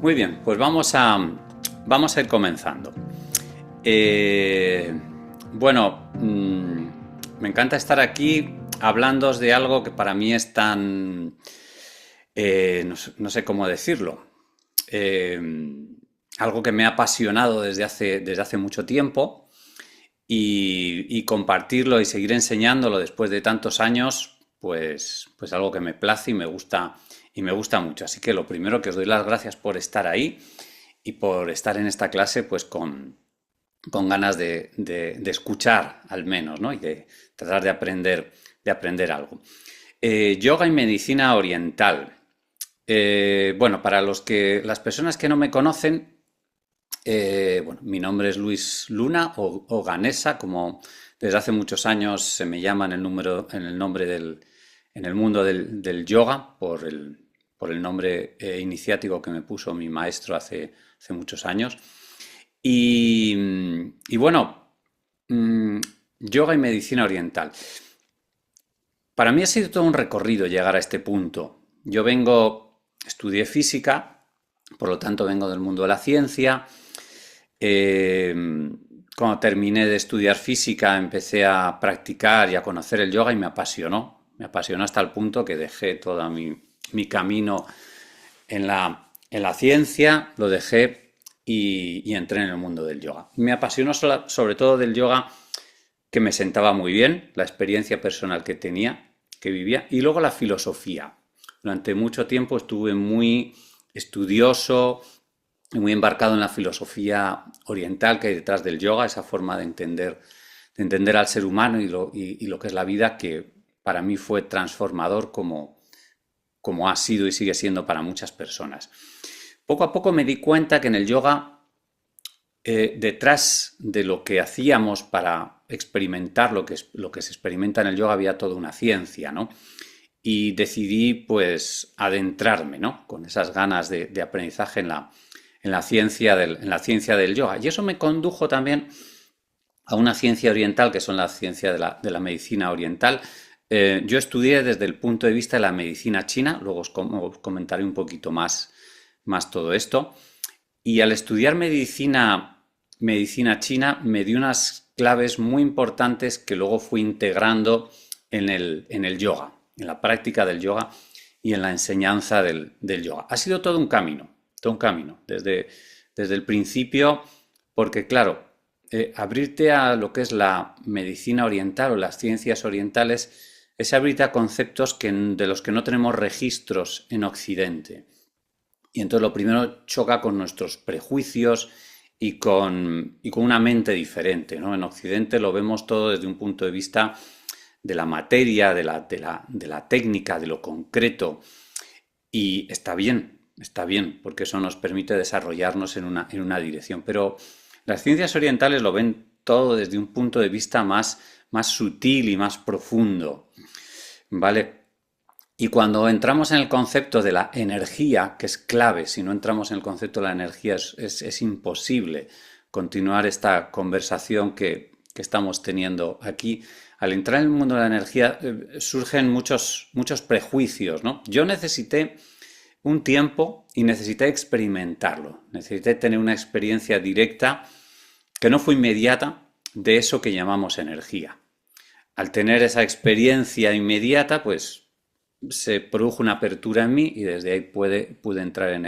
Muy bien, pues vamos a ir comenzando. Bueno, me encanta estar aquí hablándoos de algo que para mí es tan... no sé cómo decirlo. eh, Algo que me ha apasionado desde hace mucho tiempo y compartirlo y seguir enseñándolo después de tantos años, pues algo que me place y me gusta mucho. Así que lo primero que os doy las gracias por estar ahí y por estar en esta clase, pues con ganas de escuchar al menos, ¿no? Y de tratar de aprender algo. Yoga y medicina oriental. Bueno, para las personas que no me conocen, bueno, mi nombre es Luis Luna o Ganesa, como desde hace muchos años se me llama en el mundo del yoga, por el nombre iniciático que me puso mi maestro hace muchos años. Y bueno, mm, yoga y medicina oriental. Para mí ha sido todo un recorrido llegar a este punto. Estudié física, por lo tanto vengo del mundo de la ciencia. Eh, Cuando terminé de estudiar física empecé a practicar y a conocer el yoga y me apasionó. Me apasionó hasta el punto que dejé todo mi camino en la ciencia, lo dejé y entré en el mundo del yoga. Me apasionó sobre todo del yoga que me sentaba muy bien, la experiencia personal que tenía, que vivía, y luego la filosofía. Durante mucho tiempo estuve muy estudioso, muy embarcado en la filosofía oriental que hay detrás del yoga, esa forma de entender al ser humano y lo que es la vida, que para mí fue transformador como ha sido y sigue siendo para muchas personas. Poco a poco me di cuenta que en el yoga, detrás de lo que hacíamos para experimentar lo que se experimenta en el yoga, había toda una ciencia, ¿no? Y decidí, pues, adentrarme, ¿no? Con esas ganas de aprendizaje en la ciencia del yoga. Y eso me condujo también a una ciencia oriental, que son la ciencia de la medicina oriental. Yo estudié desde el punto de vista de la medicina china, luego os comentaré un poquito más todo esto. Y al estudiar medicina china me dio unas claves muy importantes que luego fui integrando en el yoga, en la práctica del yoga y en la enseñanza del yoga. Ha sido todo un camino, desde el principio, porque claro, abrirte a lo que es la medicina oriental o las ciencias orientales es abrirte a conceptos de los que no tenemos registros en Occidente. Y entonces lo primero choca con nuestros prejuicios y con una mente diferente, ¿no? En Occidente lo vemos todo desde un punto de vista de la materia, de la técnica, de lo concreto. Y está bien, porque eso nos permite desarrollarnos en una dirección. Pero las ciencias orientales lo ven todo desde un punto de vista más sutil y más profundo, ¿vale? Y cuando entramos en el concepto de la energía, que es clave, si no entramos en el concepto de la energía es imposible continuar esta conversación que estamos teniendo aquí. Al entrar en el mundo de la energía surgen muchos prejuicios, ¿no? Yo necesité un tiempo y necesité experimentarlo, necesité tener una experiencia directa que no fue inmediata de eso que llamamos energía. Al tener esa experiencia inmediata, pues se produjo una apertura en mí y desde ahí pude entrar en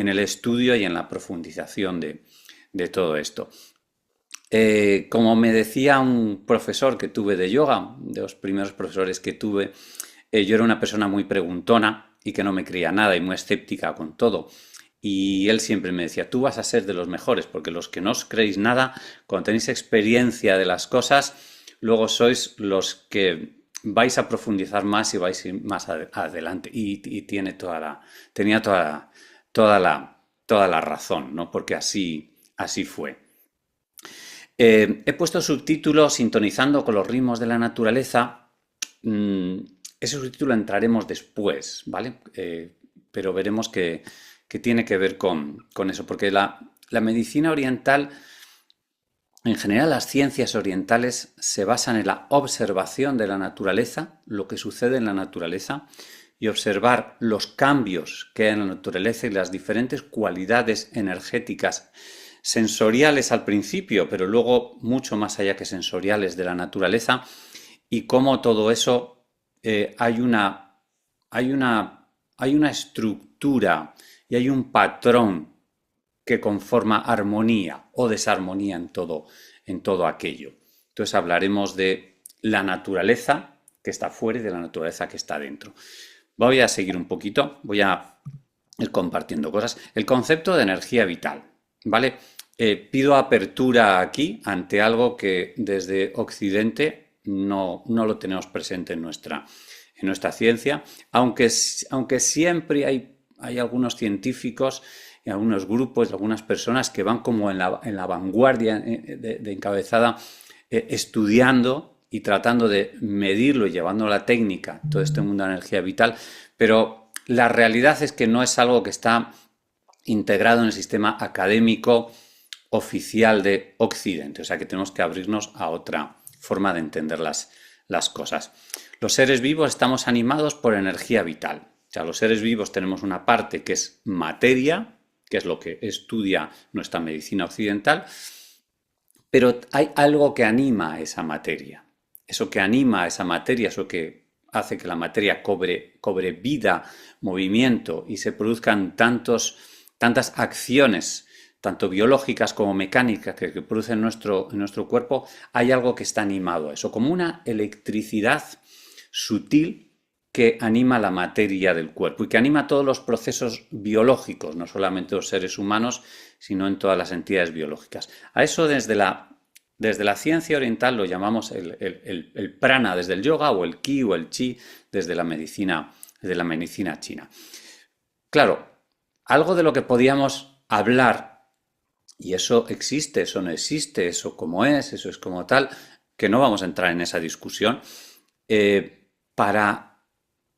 el estudio y en la profundización de todo esto. Como me decía un profesor que tuve de yoga, de los primeros profesores que tuve, yo era una persona muy preguntona y que no me creía nada y muy escéptica con todo. Y él siempre me decía, tú vas a ser de los mejores, porque los que no os creéis nada, cuando tenéis experiencia de las cosas, luego sois los que vais a profundizar más y vais a ir más adelante. Y tenía toda la razón, ¿no? Porque así fue. He puesto subtítulo sintonizando con los ritmos de la naturaleza. Ese subtítulo entraremos después, ¿vale? Pero veremos que tiene que ver con eso, porque la medicina oriental, en general las ciencias orientales se basan en la observación de la naturaleza, lo que sucede en la naturaleza, y observar los cambios que hay en la naturaleza y las diferentes cualidades energéticas sensoriales al principio, pero luego mucho más allá que sensoriales de la naturaleza, y cómo todo eso hay hay una, hay una estructura y hay un patrón que conforma armonía o desarmonía en todo aquello. Entonces hablaremos de la naturaleza que está fuera y de la naturaleza que está dentro. Voy a seguir un poquito, voy a ir compartiendo cosas. El concepto de energía vital, ¿vale? Pido apertura aquí ante algo que desde Occidente no lo tenemos presente en nuestra ciencia, aunque siempre hay algunos científicos y algunos grupos, algunas personas que van como en la vanguardia de encabezada, estudiando y tratando de medirlo y llevando a la técnica todo este mundo de energía vital, pero la realidad es que no es algo que está integrado en el sistema académico oficial de Occidente, o sea que tenemos que abrirnos a otra forma de entender las cosas. Los seres vivos estamos animados por energía vital. O sea, los seres vivos tenemos una parte que es materia, que es lo que estudia nuestra medicina occidental, pero hay algo que anima a esa materia. Eso que anima a esa materia, eso que hace que la materia cobre vida, movimiento y se produzcan tantas acciones, tanto biológicas como mecánicas, que producen en nuestro cuerpo, hay algo que está animado a eso, como una electricidad sutil que anima la materia del cuerpo y que anima todos los procesos biológicos, no solamente los seres humanos, sino en todas las entidades biológicas. A eso desde la ciencia oriental lo llamamos el prana desde el yoga, o el ki o el chi desde la medicina china. Claro, algo de lo que podíamos hablar, y eso existe, eso no existe, eso como es, eso es como tal, que no vamos a entrar en esa discusión. Para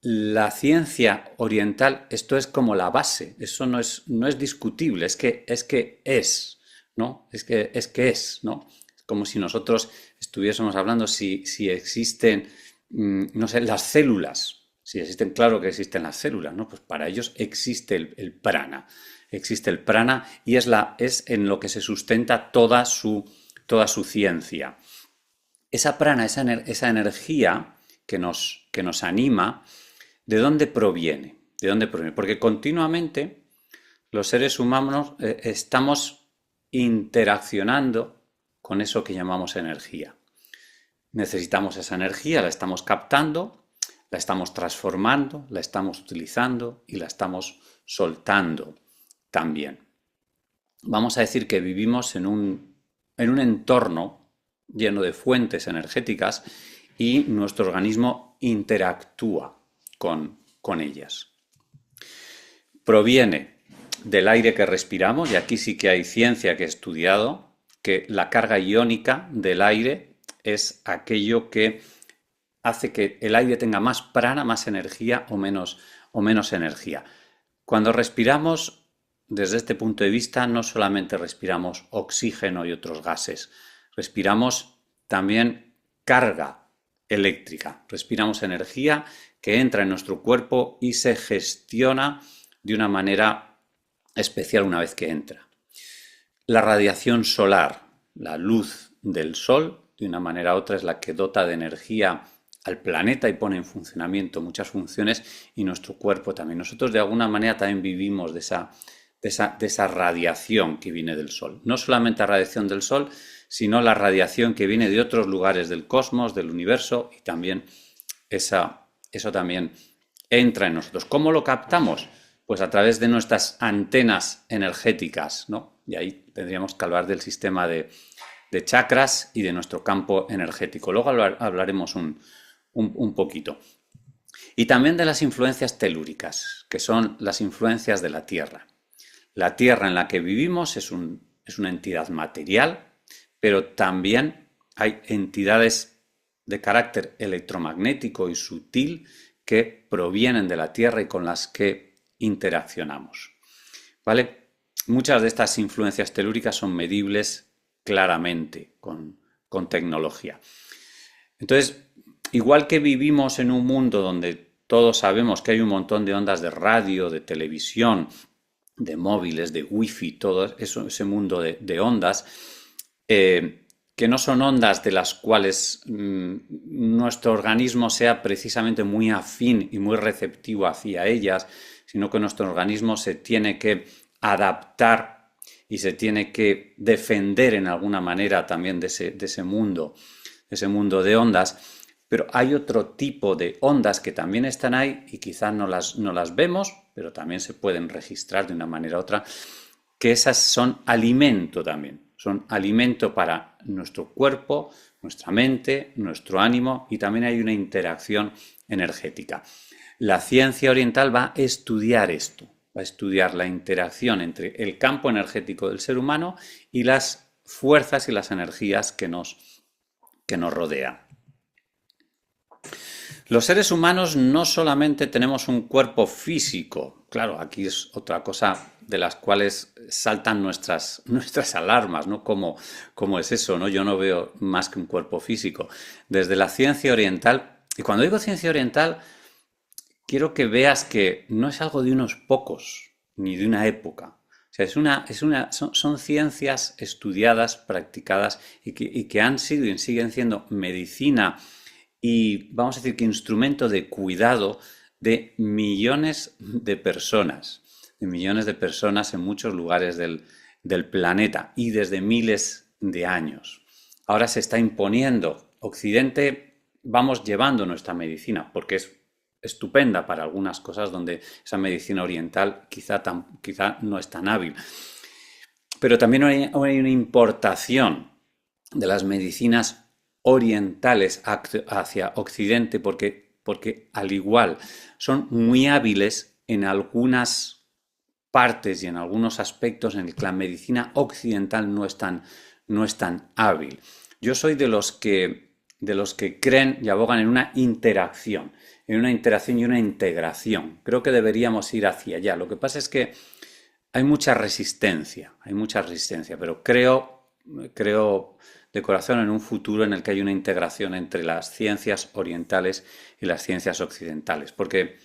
la ciencia oriental esto es como la base, eso no es discutible, es que es, ¿no? Es que es, ¿no? Es como si nosotros estuviésemos hablando si existen, no sé, las células, si existen, claro que existen las células, ¿no? Pues para ellos existe el prana, existe el prana y es en lo que se sustenta toda su ciencia. Esa prana, esa energía que nos anima, ¿de dónde proviene? ¿De dónde proviene? Porque continuamente los seres humanos estamos interaccionando con eso que llamamos energía. Necesitamos esa energía, la estamos captando, la estamos transformando, la estamos utilizando y la estamos soltando también. Vamos a decir que vivimos en un entorno lleno de fuentes energéticas y nuestro organismo interactúa con ellas. Proviene del aire que respiramos, y aquí sí que hay ciencia que ha estudiado que la carga iónica del aire es aquello que hace que el aire tenga más prana, más energía o menos energía. Cuando respiramos, desde este punto de vista, no solamente respiramos oxígeno y otros gases, respiramos también carga eléctrica, respiramos energía que entra en nuestro cuerpo y se gestiona de una manera especial una vez que entra. La radiación solar, la luz del sol, de una manera u otra es la que dota de energía al planeta y pone en funcionamiento muchas funciones, y nuestro cuerpo también. Nosotros de alguna manera también vivimos de esa radiación que viene del sol. No solamente la radiación del sol, sino la radiación que viene de otros lugares del cosmos, del universo, y también eso también entra en nosotros. ¿Cómo lo captamos? Pues a través de nuestras antenas energéticas, ¿no? Y ahí tendríamos que hablar del sistema de chakras y de nuestro campo energético. Luego hablaremos un poquito. Y también de las influencias telúricas, que son las influencias de la Tierra. La Tierra en la que vivimos es una entidad material, pero también hay entidades de carácter electromagnético y sutil que provienen de la Tierra y con las que interaccionamos. ¿Vale? Muchas de estas influencias telúricas son medibles claramente con tecnología. Entonces, igual que vivimos en un mundo donde todos sabemos que hay un montón de ondas de radio, de televisión, de móviles, de wifi, todo eso, ese mundo de ondas, que no son ondas de las cuales nuestro organismo sea precisamente muy afín y muy receptivo hacia ellas, sino que nuestro organismo se tiene que adaptar y se tiene que defender en alguna manera también de ese mundo de ondas. Pero hay otro tipo de ondas que también están ahí y quizás no las vemos, pero también se pueden registrar de una manera u otra, que esas son alimento también. Son alimento para nuestro cuerpo, nuestra mente, nuestro ánimo, y también hay una interacción energética. La ciencia oriental va a estudiar esto, va a estudiar la interacción entre el campo energético del ser humano y las fuerzas y las energías que nos rodean. Los seres humanos no solamente tenemos un cuerpo físico, claro, aquí es otra cosa de las cuales saltan nuestras alarmas, ¿no? ¿Cómo es eso, no? Yo no veo más que un cuerpo físico. Desde la ciencia oriental, y cuando digo ciencia oriental, quiero que veas que no es algo de unos pocos, ni de una época. O sea, son ciencias estudiadas, practicadas y que han sido y siguen siendo medicina y, vamos a decir, que instrumento de cuidado de millones de personas en muchos lugares del planeta y desde miles de años. Ahora se está imponiendo. Occidente vamos llevando nuestra medicina porque es estupenda para algunas cosas donde esa medicina oriental quizá no es tan hábil. Pero también hay una importación de las medicinas orientales hacia Occidente porque al igual son muy hábiles en algunas partes y en algunos aspectos en el que la medicina occidental no es tan hábil. Yo soy de los que creen y abogan en una interacción y una integración. Creo que deberíamos ir hacia allá. Lo que pasa es que hay mucha resistencia, pero creo de corazón en un futuro en el que hay una integración entre las ciencias orientales y las ciencias occidentales, porque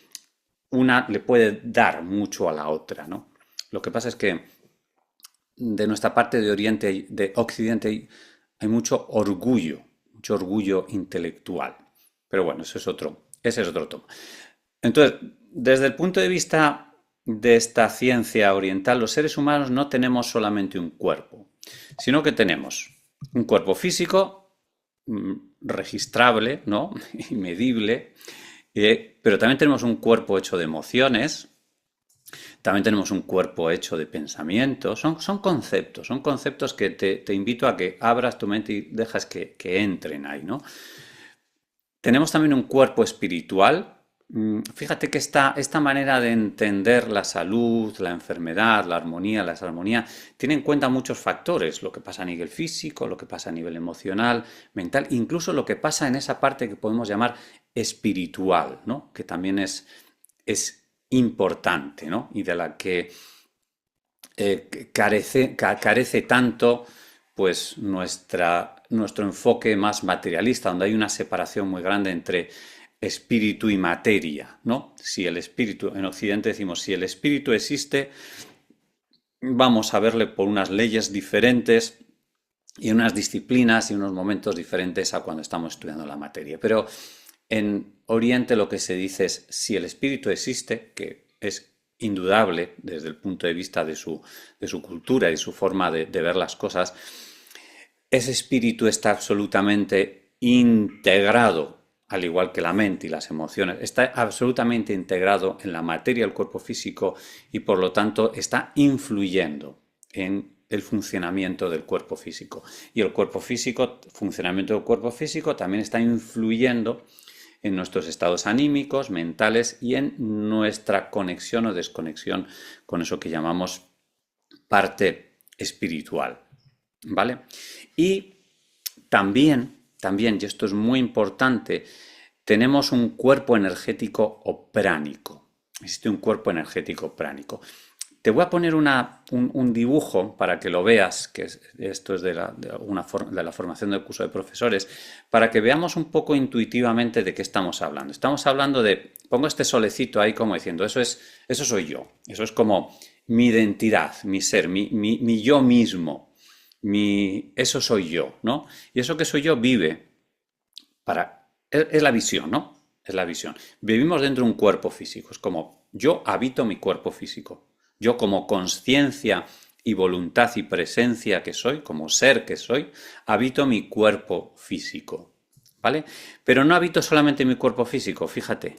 una le puede dar mucho a la otra, ¿no? Lo que pasa es que de nuestra parte de Oriente, de Occidente, hay mucho orgullo intelectual. Pero bueno, ese es otro tema. Entonces, desde el punto de vista de esta ciencia oriental, los seres humanos no tenemos solamente un cuerpo, sino que tenemos un cuerpo físico registrable, ¿no? Y medible, pero también tenemos un cuerpo hecho de emociones, también tenemos un cuerpo hecho de pensamientos. Son conceptos que te invito a que abras tu mente y dejas que entren ahí, ¿no? Tenemos también un cuerpo espiritual. Fíjate que esta manera de entender la salud, la enfermedad, la armonía, la desarmonía, tiene en cuenta muchos factores, lo que pasa a nivel físico, lo que pasa a nivel emocional, mental, incluso lo que pasa en esa parte que podemos llamar espiritual, ¿no? Que también es importante, ¿no? Y de la que carece tanto pues nuestro enfoque más materialista, donde hay una separación muy grande entre espíritu y materia, ¿no? Si el espíritu, en Occidente decimos, si el espíritu existe, vamos a verle por unas leyes diferentes y unas disciplinas y unos momentos diferentes a cuando estamos estudiando la materia. Pero en Oriente lo que se dice es, si el espíritu existe, que es indudable desde el punto de vista de su cultura y su forma de ver las cosas, ese espíritu está absolutamente integrado, al igual que la mente y las emociones, está absolutamente integrado en la materia del cuerpo físico y por lo tanto está influyendo en el funcionamiento del cuerpo físico. Y el funcionamiento del cuerpo físico también está influyendo en nuestros estados anímicos, mentales y en nuestra conexión o desconexión con eso que llamamos parte espiritual, ¿vale? Y también, y esto es muy importante, tenemos un cuerpo energético o pránico. Existe un cuerpo energético pránico. Te voy a poner un dibujo para que lo veas, que esto es de alguna de la formación del curso de profesores, para que veamos un poco intuitivamente de qué estamos hablando. Estamos hablando de, pongo este solecito ahí como diciendo, eso soy yo, eso es como mi identidad, mi ser, mi yo mismo, eso soy yo, ¿no? Y eso que soy yo vive es la visión, ¿no? Es la visión. Vivimos dentro de un cuerpo físico, es como yo habito mi cuerpo físico. Yo como conciencia y voluntad y presencia que soy, como ser que soy, habito mi cuerpo físico, ¿vale? Pero no habito solamente mi cuerpo físico, fíjate,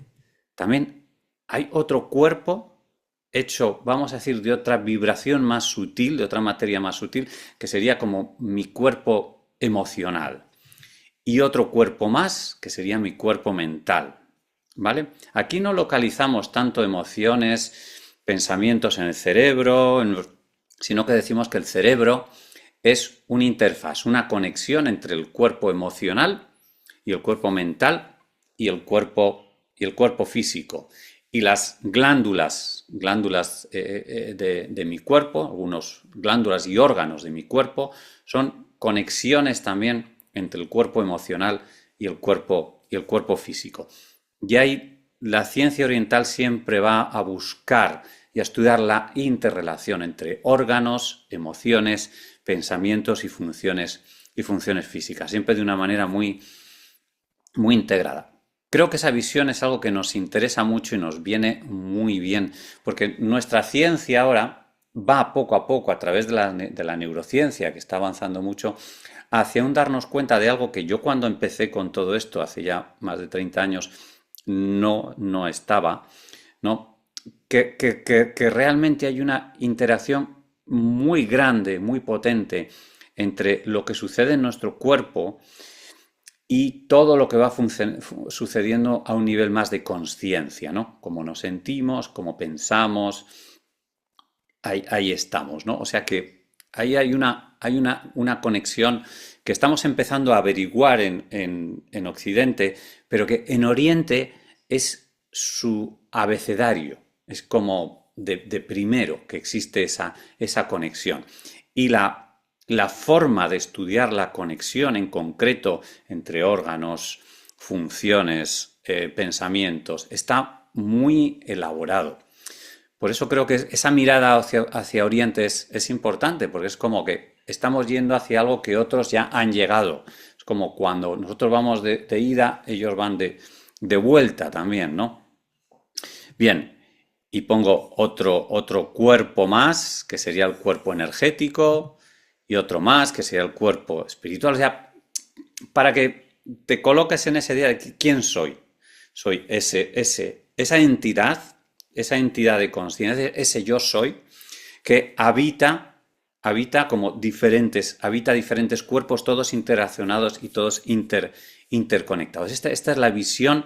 también hay otro cuerpo hecho, vamos a decir, de otra vibración más sutil, de otra materia más sutil, que sería como mi cuerpo emocional. Y otro cuerpo más, que sería mi cuerpo mental, ¿vale? Aquí no localizamos tanto emociones, pensamientos en el cerebro, sino que decimos que el cerebro es una interfaz, una conexión entre el cuerpo emocional y el cuerpo mental y el cuerpo físico. Y las glándulas de mi cuerpo, algunos glándulas y órganos de mi cuerpo, son conexiones también entre el cuerpo emocional y el cuerpo físico. Y ahí la ciencia oriental siempre va a buscar y a estudiar la interrelación entre órganos, emociones, pensamientos y funciones físicas, siempre de una manera muy, muy integrada. Creo que esa visión es algo que nos interesa mucho y nos viene muy bien, porque nuestra ciencia ahora va poco a poco a través de la neurociencia, que está avanzando mucho, hacia un darnos cuenta de algo que yo cuando empecé con todo esto, hace ya más de 30 años, no estaba, ¿no? Que realmente hay una interacción muy grande, muy potente entre lo que sucede en nuestro cuerpo y todo lo que va sucediendo a un nivel más de conciencia, ¿no? Cómo nos sentimos, cómo pensamos, ahí estamos, ¿no? O sea que ahí hay una conexión que estamos empezando a averiguar en Occidente, pero que en Oriente es su abecedario, es como de primero que existe esa conexión. Y la forma de estudiar la conexión en concreto entre órganos, funciones, pensamientos, está muy elaborado. Por eso creo que esa mirada hacia Oriente es importante, porque es como que estamos yendo hacia algo que otros ya han llegado. Es como cuando nosotros vamos de ida, ellos van de vuelta también, ¿no? Bien, y pongo otro cuerpo más, que sería el cuerpo energético, y otro más, que sería el cuerpo espiritual. O sea, para que te coloques en ese día de quién soy. Soy esa entidad de conciencia, ese yo soy, que habita diferentes cuerpos, todos interaccionados y todos interconectados. Esta es la visión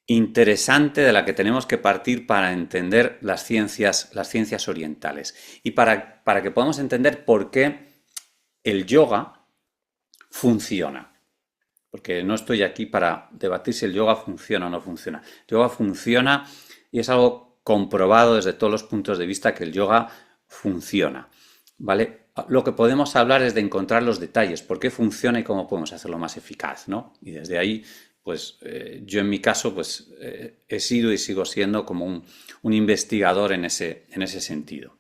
interesante de la que tenemos que partir para entender las ciencias orientales y para que podamos entender por qué el yoga funciona. Porque no estoy aquí para debatir si el yoga funciona o no funciona. El yoga funciona y es algo comprobado desde todos los puntos de vista que el yoga funciona, ¿vale? Lo que podemos hablar es de encontrar los detalles, por qué funciona y cómo podemos hacerlo más eficaz, ¿no? Y desde ahí, pues yo en mi caso, pues he sido y sigo siendo como un investigador en ese sentido.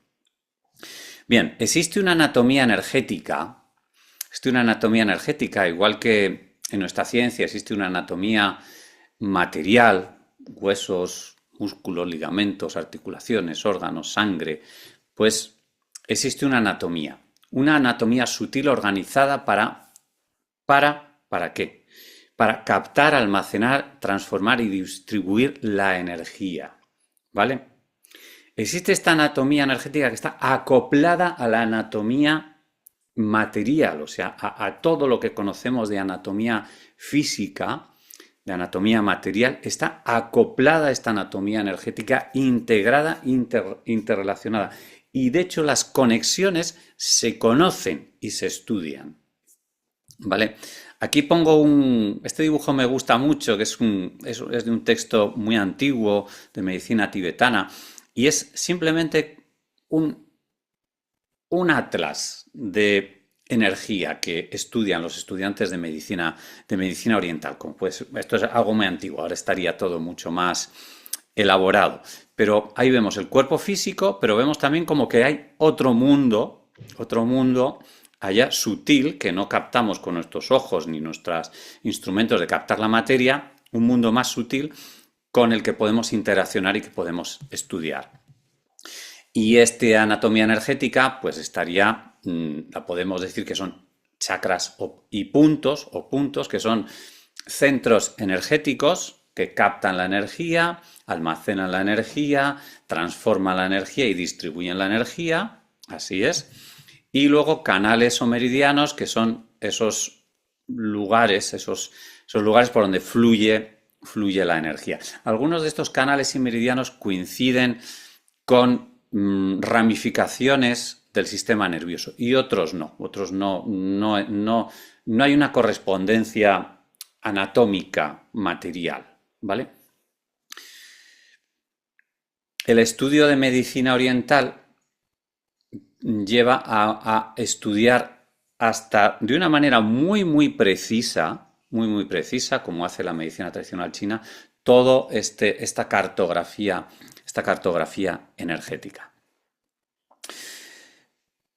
Bien, existe una anatomía energética, igual que en nuestra ciencia existe una anatomía material, huesos, músculos, ligamentos, articulaciones, órganos, sangre, pues existe una anatomía sutil organizada ¿para qué? Para captar, almacenar, transformar y distribuir la energía, ¿vale? Existe esta anatomía energética que está acoplada a la anatomía material, o sea, a todo lo que conocemos de anatomía física, de anatomía material, está acoplada a esta anatomía energética integrada, interrelacionada. Y de hecho las conexiones se conocen y se estudian. ¿Vale? Aquí pongo este dibujo me gusta mucho, que es de un texto muy antiguo de medicina tibetana, y es simplemente un, un atlas de energía que estudian los estudiantes de medicina oriental. Como pues, esto es algo muy antiguo, ahora estaría todo mucho más elaborado. Pero ahí vemos el cuerpo físico, pero vemos también como que hay otro mundo allá sutil que no captamos con nuestros ojos ni nuestros instrumentos de captar la materia, un mundo más sutil con el que podemos interaccionar y que podemos estudiar. Y esta anatomía energética, pues estaría, la podemos decir que son chakras y puntos, que son centros energéticos que captan la energía, almacenan la energía, transforman la energía y distribuyen la energía, así es. Y luego canales o meridianos, que son esos lugares, esos lugares por donde fluye la energía. Algunos de estos canales y meridianos coinciden con ramificaciones del sistema nervioso y otros no, no hay una correspondencia anatómica material, ¿vale? El estudio de medicina oriental lleva a estudiar hasta de una manera muy precisa, como hace la medicina tradicional china, todo esta cartografía energética.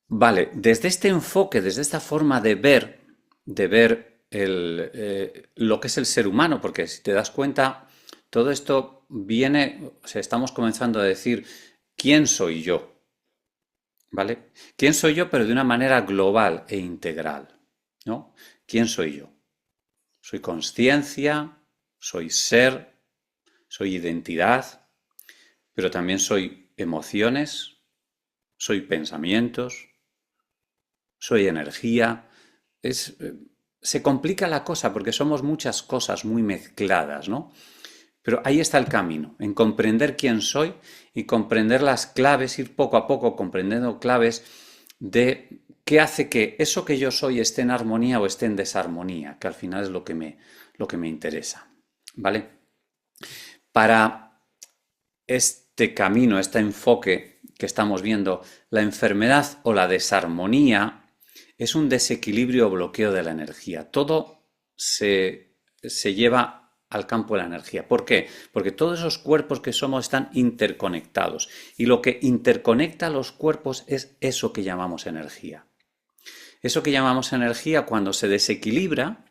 Vale, desde este enfoque, desde esta forma de ver lo que es el ser humano, porque si te das cuenta, todo esto viene, o sea, estamos comenzando a decir, ¿quién soy yo? ¿Vale? ¿Quién soy yo, pero de una manera global e integral? ¿No? ¿Quién soy yo? Soy consciencia, soy ser, soy identidad, pero también soy emociones, soy pensamientos, soy energía. Se complica la cosa porque somos muchas cosas muy mezcladas, ¿no? Pero ahí está el camino, en comprender quién soy y comprender las claves, ir poco a poco comprendiendo claves de qué hace que eso que yo soy esté en armonía o esté en desarmonía, que al final es lo que me interesa, ¿vale? Para este camino, este enfoque que estamos viendo, la enfermedad o la desarmonía es un desequilibrio o bloqueo de la energía. Todo se lleva al campo de la energía. ¿Por qué? Porque todos esos cuerpos que somos están interconectados y lo que interconecta a los cuerpos es eso que llamamos energía. Eso que llamamos energía cuando se desequilibra,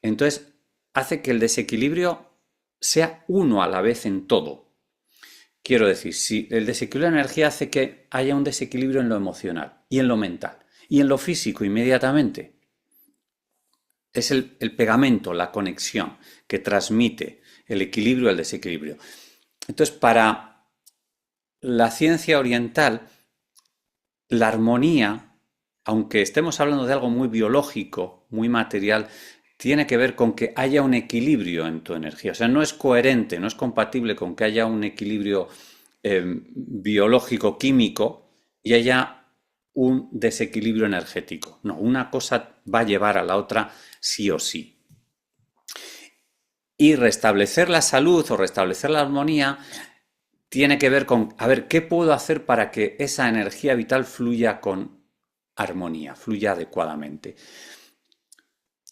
entonces hace que el desequilibrio sea uno a la vez en todo. Quiero decir, si el desequilibrio de energía hace que haya un desequilibrio en lo emocional y en lo mental y en lo físico inmediatamente, es el pegamento, la conexión que transmite el equilibrio y el desequilibrio. Entonces, para la ciencia oriental, la armonía, aunque estemos hablando de algo muy biológico, muy material, tiene que ver con que haya un equilibrio en tu energía. O sea, no es coherente, no es compatible con que haya un equilibrio biológico, químico y haya un desequilibrio energético. No, una cosa va a llevar a la otra sí o sí. Y restablecer la salud o restablecer la armonía tiene que ver con, a ver, ¿qué puedo hacer para que esa energía vital fluya con armonía, fluya adecuadamente?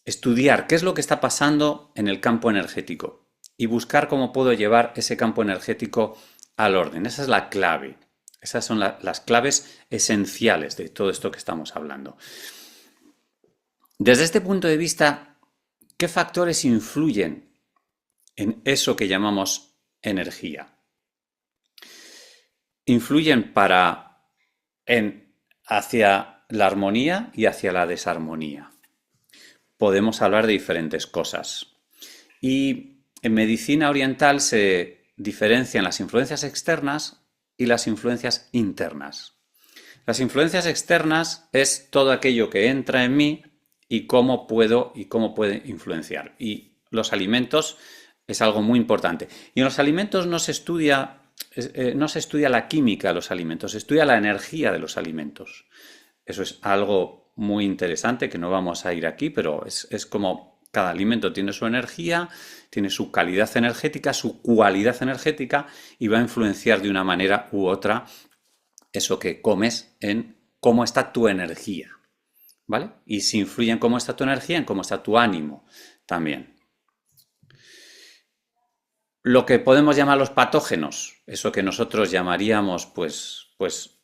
Estudiar qué es lo que está pasando en el campo energético y buscar cómo puedo llevar ese campo energético al orden. Esa es la clave. Esas son las claves esenciales de todo esto que estamos hablando. Desde este punto de vista, ¿qué factores influyen en eso que llamamos energía? Influyen hacia la armonía y hacia la desarmonía. Podemos hablar de diferentes cosas. Y en medicina oriental se diferencian las influencias externas y las influencias internas. Las influencias externas es todo aquello que entra en mí y cómo puede influenciar. Y los alimentos es algo muy importante. Y en los alimentos no se estudia la química de los alimentos, se estudia la energía de los alimentos. Eso es algo muy interesante que no vamos a ir aquí, pero es como Cada alimento tiene su energía, tiene su calidad energética, su cualidad energética y va a influenciar de una manera u otra eso que comes en cómo está tu energía, ¿vale? Y si influye en cómo está tu energía, en cómo está tu ánimo también. Lo que podemos llamar los patógenos, eso que nosotros llamaríamos pues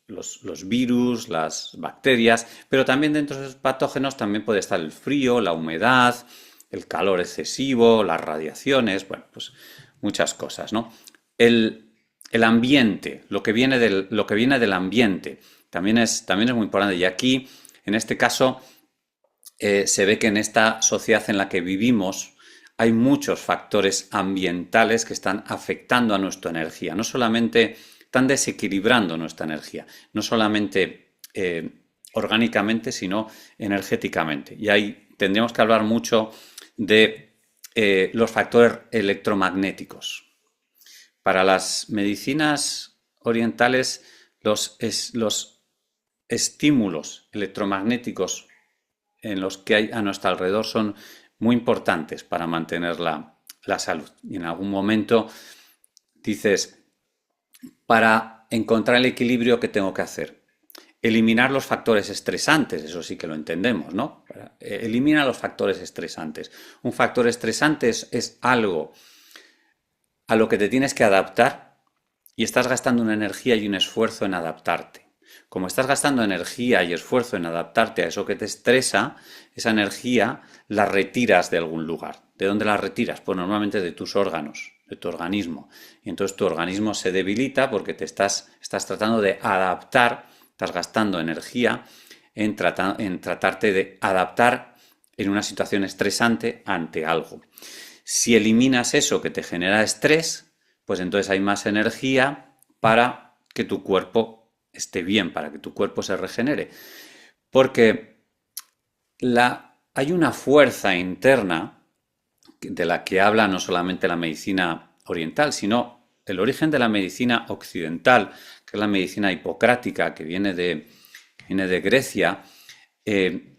los virus, las bacterias, pero también dentro de esos patógenos también puede estar el frío, la humedad, el calor excesivo, las radiaciones, bueno, pues muchas cosas, ¿no? El ambiente, lo que viene del ambiente, también es muy importante. Y aquí, en este caso, se ve que en esta sociedad en la que vivimos hay muchos factores ambientales que están afectando a nuestra energía. No solamente están desequilibrando nuestra energía, no solamente orgánicamente, sino energéticamente. Y ahí tendríamos que hablar mucho de los factores electromagnéticos. Para las medicinas orientales, los estímulos electromagnéticos en los que hay a nuestro alrededor son muy importantes para mantener la salud. Y en algún momento dices, para encontrar el equilibrio, ¿qué tengo que hacer? Eliminar los factores estresantes, eso sí que lo entendemos, ¿no? Elimina los factores estresantes. Un factor estresante es algo a lo que te tienes que adaptar y estás gastando una energía y un esfuerzo en adaptarte. Como estás gastando energía y esfuerzo en adaptarte a eso que te estresa, esa energía la retiras de algún lugar. ¿De dónde la retiras? Pues normalmente de tus órganos, de tu organismo. Y entonces tu organismo se debilita porque te estás tratando de adaptar, estás gastando energía en tratarte de adaptar en una situación estresante ante algo. Si eliminas eso que te genera estrés, pues entonces hay más energía para que tu cuerpo esté bien, para que tu cuerpo se regenere. Porque hay una fuerza interna de la que habla no solamente la medicina oriental, sino el origen de la medicina occidental, que es la medicina hipocrática, que viene de Grecia.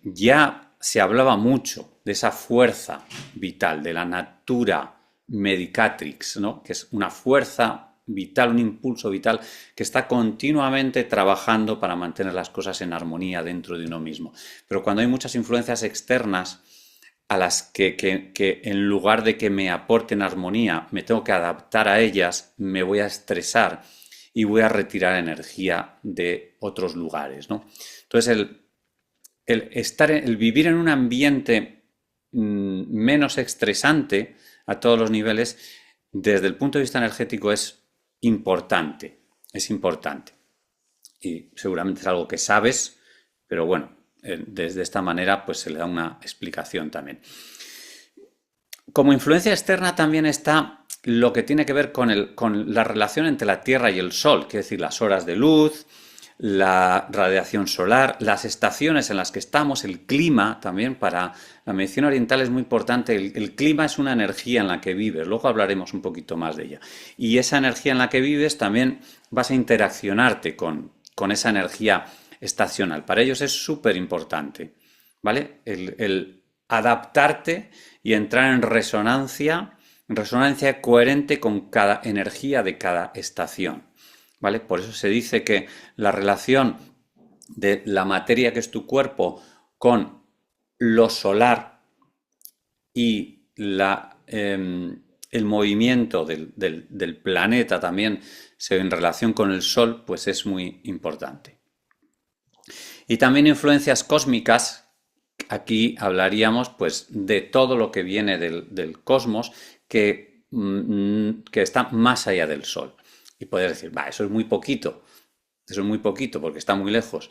Ya se hablaba mucho de esa fuerza vital, de la natura medicatrix, ¿no? Que es una fuerza vital, un impulso vital que está continuamente trabajando para mantener las cosas en armonía dentro de uno mismo. Pero cuando hay muchas influencias externas a las que en lugar de que me aporten armonía, me tengo que adaptar a ellas, me voy a estresar y voy a retirar energía de otros lugares, ¿no? Entonces, el vivir en un ambiente menos estresante a todos los niveles, desde el punto de vista energético es importante, Y seguramente es algo que sabes, pero bueno, desde esta manera pues se le da una explicación también. Como influencia externa también está lo que tiene que ver con la relación entre la Tierra y el Sol, quiere decir las horas de luz, la radiación solar, las estaciones en las que estamos, el clima también. Para la medicina oriental es muy importante. El clima es una energía en la que vives, luego hablaremos un poquito más de ella. Y esa energía en la que vives también vas a interaccionarte con esa energía estacional. Para ellos es súper importante, ¿vale? El adaptarte y entrar en resonancia coherente con cada energía de cada estación. ¿Vale? Por eso se dice que la relación de la materia que es tu cuerpo con lo solar y el movimiento del planeta también en relación con el Sol, pues es muy importante. Y también influencias cósmicas, aquí hablaríamos pues de todo lo que viene del cosmos que está más allá del Sol. Y poder decir, eso es muy poquito porque está muy lejos.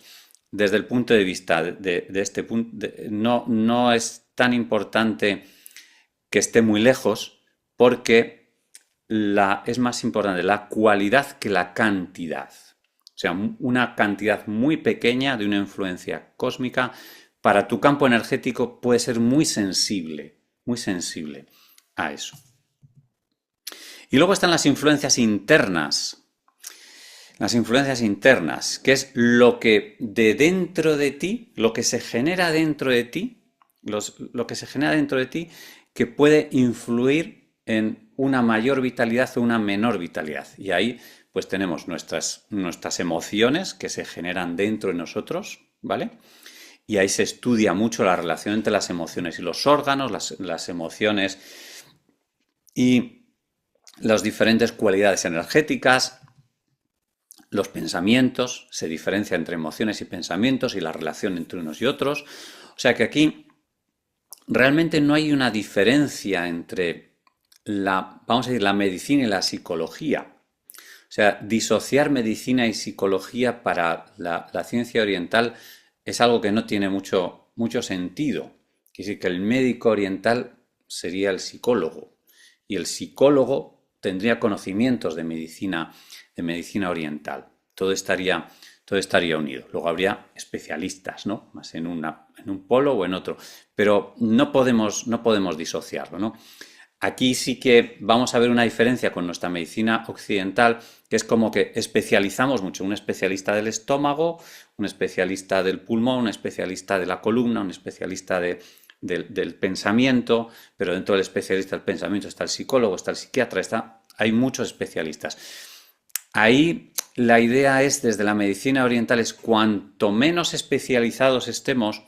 Desde el punto de vista de este punto, no es tan importante que esté muy lejos porque es más importante la cualidad que la cantidad. O sea, una cantidad muy pequeña de una influencia cósmica para tu campo energético puede ser muy sensible a eso. Y luego están las influencias internas. Las influencias internas, que es lo que de dentro de ti, lo que se genera dentro de ti, lo que se genera dentro de ti que puede influir en una mayor vitalidad o una menor vitalidad. Y ahí pues tenemos nuestras emociones que se generan dentro de nosotros, ¿vale? Y ahí se estudia mucho la relación entre las emociones y los órganos, las emociones y las diferentes cualidades energéticas, los pensamientos, se diferencia entre emociones y pensamientos y la relación entre unos y otros. O sea que aquí realmente no hay una diferencia entre vamos a decir, la medicina y la psicología. O sea, disociar medicina y psicología para la ciencia oriental es algo que no tiene mucho sentido. Quiere decir que el médico oriental sería el psicólogo y el psicólogo tendría conocimientos de medicina oriental. Todo estaría unido. Luego habría especialistas, ¿no? Más en un polo o en otro. Pero no podemos disociarlo, ¿no? Aquí sí que vamos a ver una diferencia con nuestra medicina occidental, que es como que especializamos mucho. Un especialista del estómago, un especialista del pulmón, un especialista de la columna, un especialista del pensamiento, pero dentro del especialista del pensamiento está el psicólogo, está el psiquiatra, hay muchos especialistas. Ahí la idea es, desde la medicina oriental, es cuanto menos especializados estemos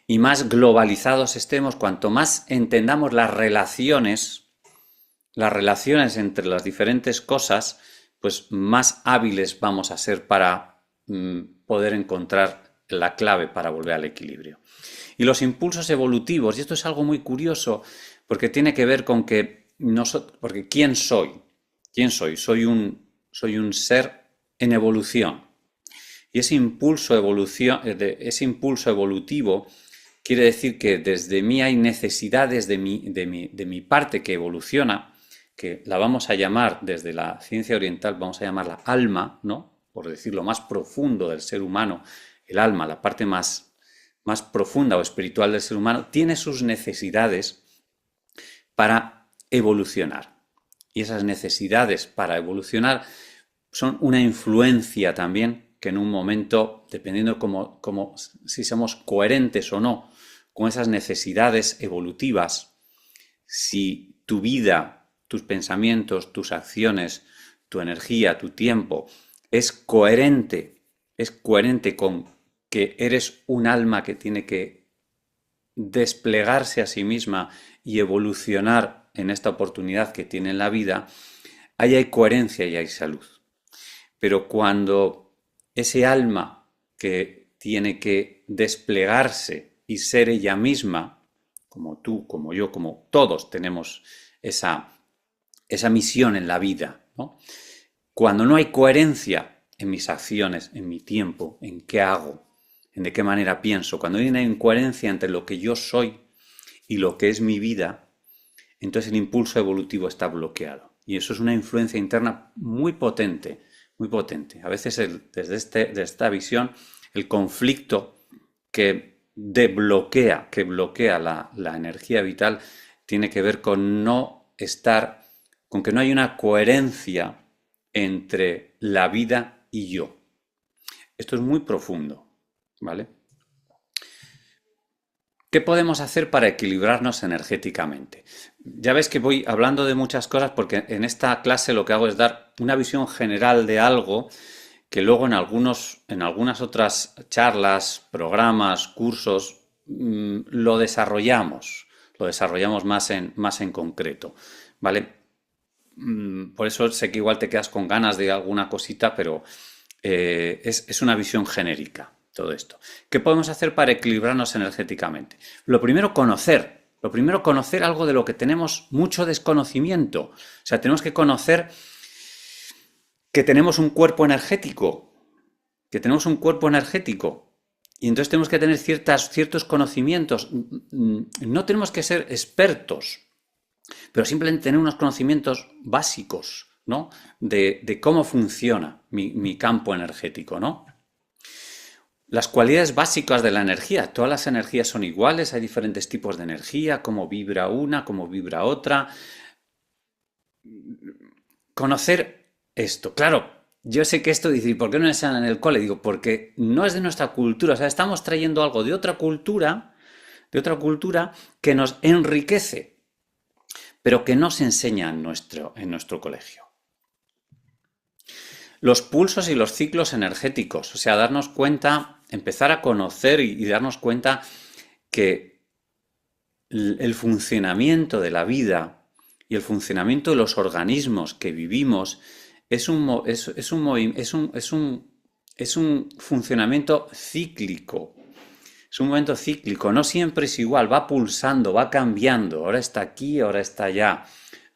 y más globalizados estemos, cuanto más entendamos las relaciones entre las diferentes cosas, pues más hábiles vamos a ser para poder encontrar la clave para volver al equilibrio. Y los impulsos evolutivos, y esto es algo muy curioso, porque tiene que ver con que porque ¿quién soy? ¿Quién soy? Soy un ser en evolución. Y ese impulso evolutivo quiere decir que desde mí hay necesidades de mi parte que evoluciona, que la vamos a llamar, desde la ciencia oriental, vamos a llamarla alma, ¿no? Por decirlo, más profundo del ser humano, el alma, la parte más profunda o espiritual del ser humano, tiene sus necesidades para evolucionar. Y esas necesidades para evolucionar son una influencia también que en un momento, dependiendo si somos coherentes o no con esas necesidades evolutivas, si tu vida, tus pensamientos, tus acciones, tu energía, tu tiempo es coherente con que eres un alma que tiene que desplegarse a sí misma y evolucionar en esta oportunidad que tiene en la vida, ahí hay coherencia y hay salud. Pero cuando ese alma que tiene que desplegarse y ser ella misma, como tú, como yo, como todos tenemos esa misión en la vida, ¿no? Cuando no hay coherencia en mis acciones, en mi tiempo, en qué hago, en de qué manera pienso, cuando hay una incoherencia entre lo que yo soy y lo que es mi vida, entonces el impulso evolutivo está bloqueado. Y eso es una influencia interna muy potente, muy potente. A veces desde esta visión, el conflicto que bloquea la energía vital tiene que ver con con que no hay una coherencia entre la vida y yo. Esto es muy profundo, ¿vale? ¿Qué podemos hacer para equilibrarnos energéticamente? Ya ves que voy hablando de muchas cosas porque en esta clase lo que hago es dar una visión general de algo que luego en algunas otras charlas, programas, cursos, lo desarrollamos más en concreto, ¿vale? Por eso sé que igual te quedas con ganas de alguna cosita, pero es una visión genérica todo esto. ¿Qué podemos hacer para equilibrarnos energéticamente? Lo primero, conocer algo de lo que tenemos mucho desconocimiento. O sea, tenemos que conocer que tenemos un cuerpo energético, y entonces tenemos que tener ciertos conocimientos. No tenemos que ser expertos, pero simplemente tener unos conocimientos básicos, ¿no? De cómo funciona mi campo energético, ¿no? Las cualidades básicas de la energía. Todas las energías son iguales, hay diferentes tipos de energía, cómo vibra una, cómo vibra otra. Conocer esto. Claro, yo sé que esto dice, ¿y por qué no enseñan en el cole? Digo, porque no es de nuestra cultura. O sea, estamos trayendo algo de otra cultura, de otra cultura que nos enriquece, pero que no se enseña en nuestro colegio. Los pulsos y los ciclos energéticos, o sea, darnos cuenta, empezar a conocer y darnos cuenta que el funcionamiento de la vida y el funcionamiento de los organismos que vivimos es un funcionamiento cíclico. Es un momento cíclico, no siempre es igual, va pulsando, va cambiando, ahora está aquí, ahora está allá,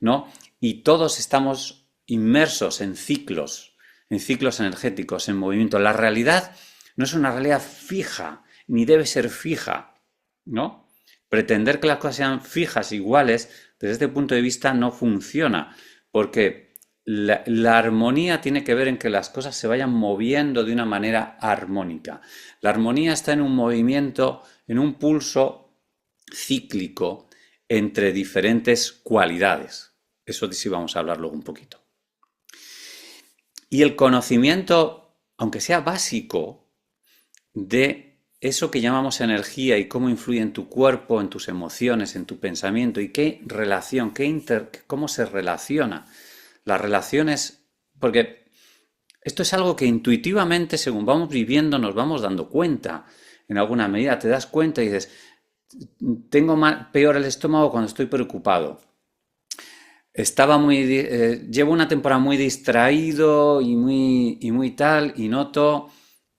¿no? Y todos estamos inmersos en ciclos energéticos, en movimiento. La realidad no es una realidad fija, ni debe ser fija, ¿no? Pretender que las cosas sean fijas, iguales, desde este punto de vista no funciona, porque la armonía tiene que ver en que las cosas se vayan moviendo de una manera armónica. La armonía está en un movimiento, en un pulso cíclico entre diferentes cualidades. Eso sí vamos a hablar luego un poquito. Y el conocimiento, aunque sea básico, de eso que llamamos energía y cómo influye en tu cuerpo, en tus emociones, en tu pensamiento y qué relación, cómo se relaciona. Las relaciones, porque esto es algo que intuitivamente, según vamos viviendo, nos vamos dando cuenta. En alguna medida te das cuenta y dices, tengo peor el estómago cuando estoy preocupado. Llevo una temporada muy distraído y muy tal, y noto,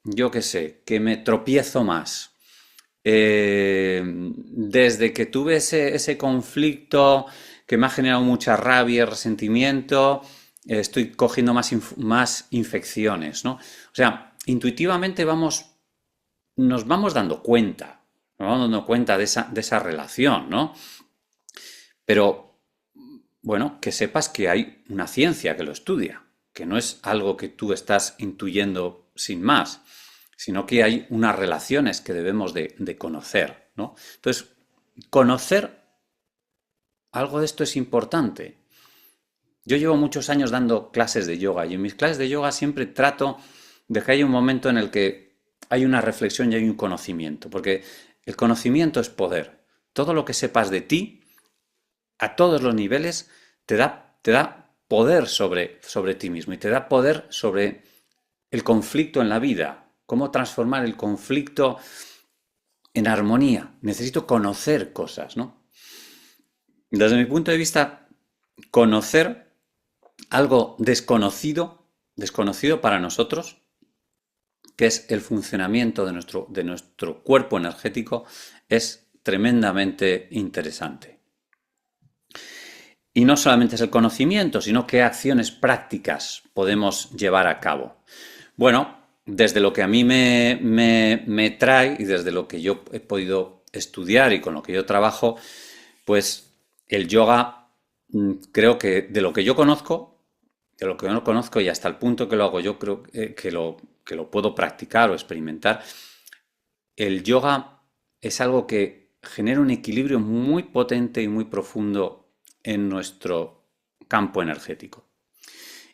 yo qué sé, que me tropiezo más. Desde que tuve ese conflicto que me ha generado mucha rabia, resentimiento, estoy cogiendo más infecciones, ¿no? O sea, intuitivamente nos vamos dando cuenta, de esa relación, ¿no? Pero, bueno, que sepas que hay una ciencia que lo estudia, que no es algo que tú estás intuyendo sin más, sino que hay unas relaciones que debemos de conocer, ¿no? Entonces, conocer algo de esto es importante. Yo llevo muchos años dando clases de yoga y en mis clases de yoga siempre trato de que haya un momento en el que hay una reflexión y hay un conocimiento, porque el conocimiento es poder. Todo lo que sepas de ti, a todos los niveles, te da poder sobre ti mismo y te da poder sobre el conflicto en la vida, cómo transformar el conflicto en armonía. Necesito conocer cosas, ¿no? Desde mi punto de vista, conocer algo desconocido para nosotros, que es el funcionamiento de nuestro cuerpo energético, es tremendamente interesante. Y no solamente es el conocimiento, sino qué acciones prácticas podemos llevar a cabo. Bueno, desde lo que a mí me trae y desde lo que yo he podido estudiar y con lo que yo trabajo, pues el yoga, creo que de lo que yo conozco, de lo que yo no conozco y hasta el punto que lo hago yo, creo que lo puedo practicar o experimentar, el yoga es algo que genera un equilibrio muy potente y muy profundo en nuestro campo energético.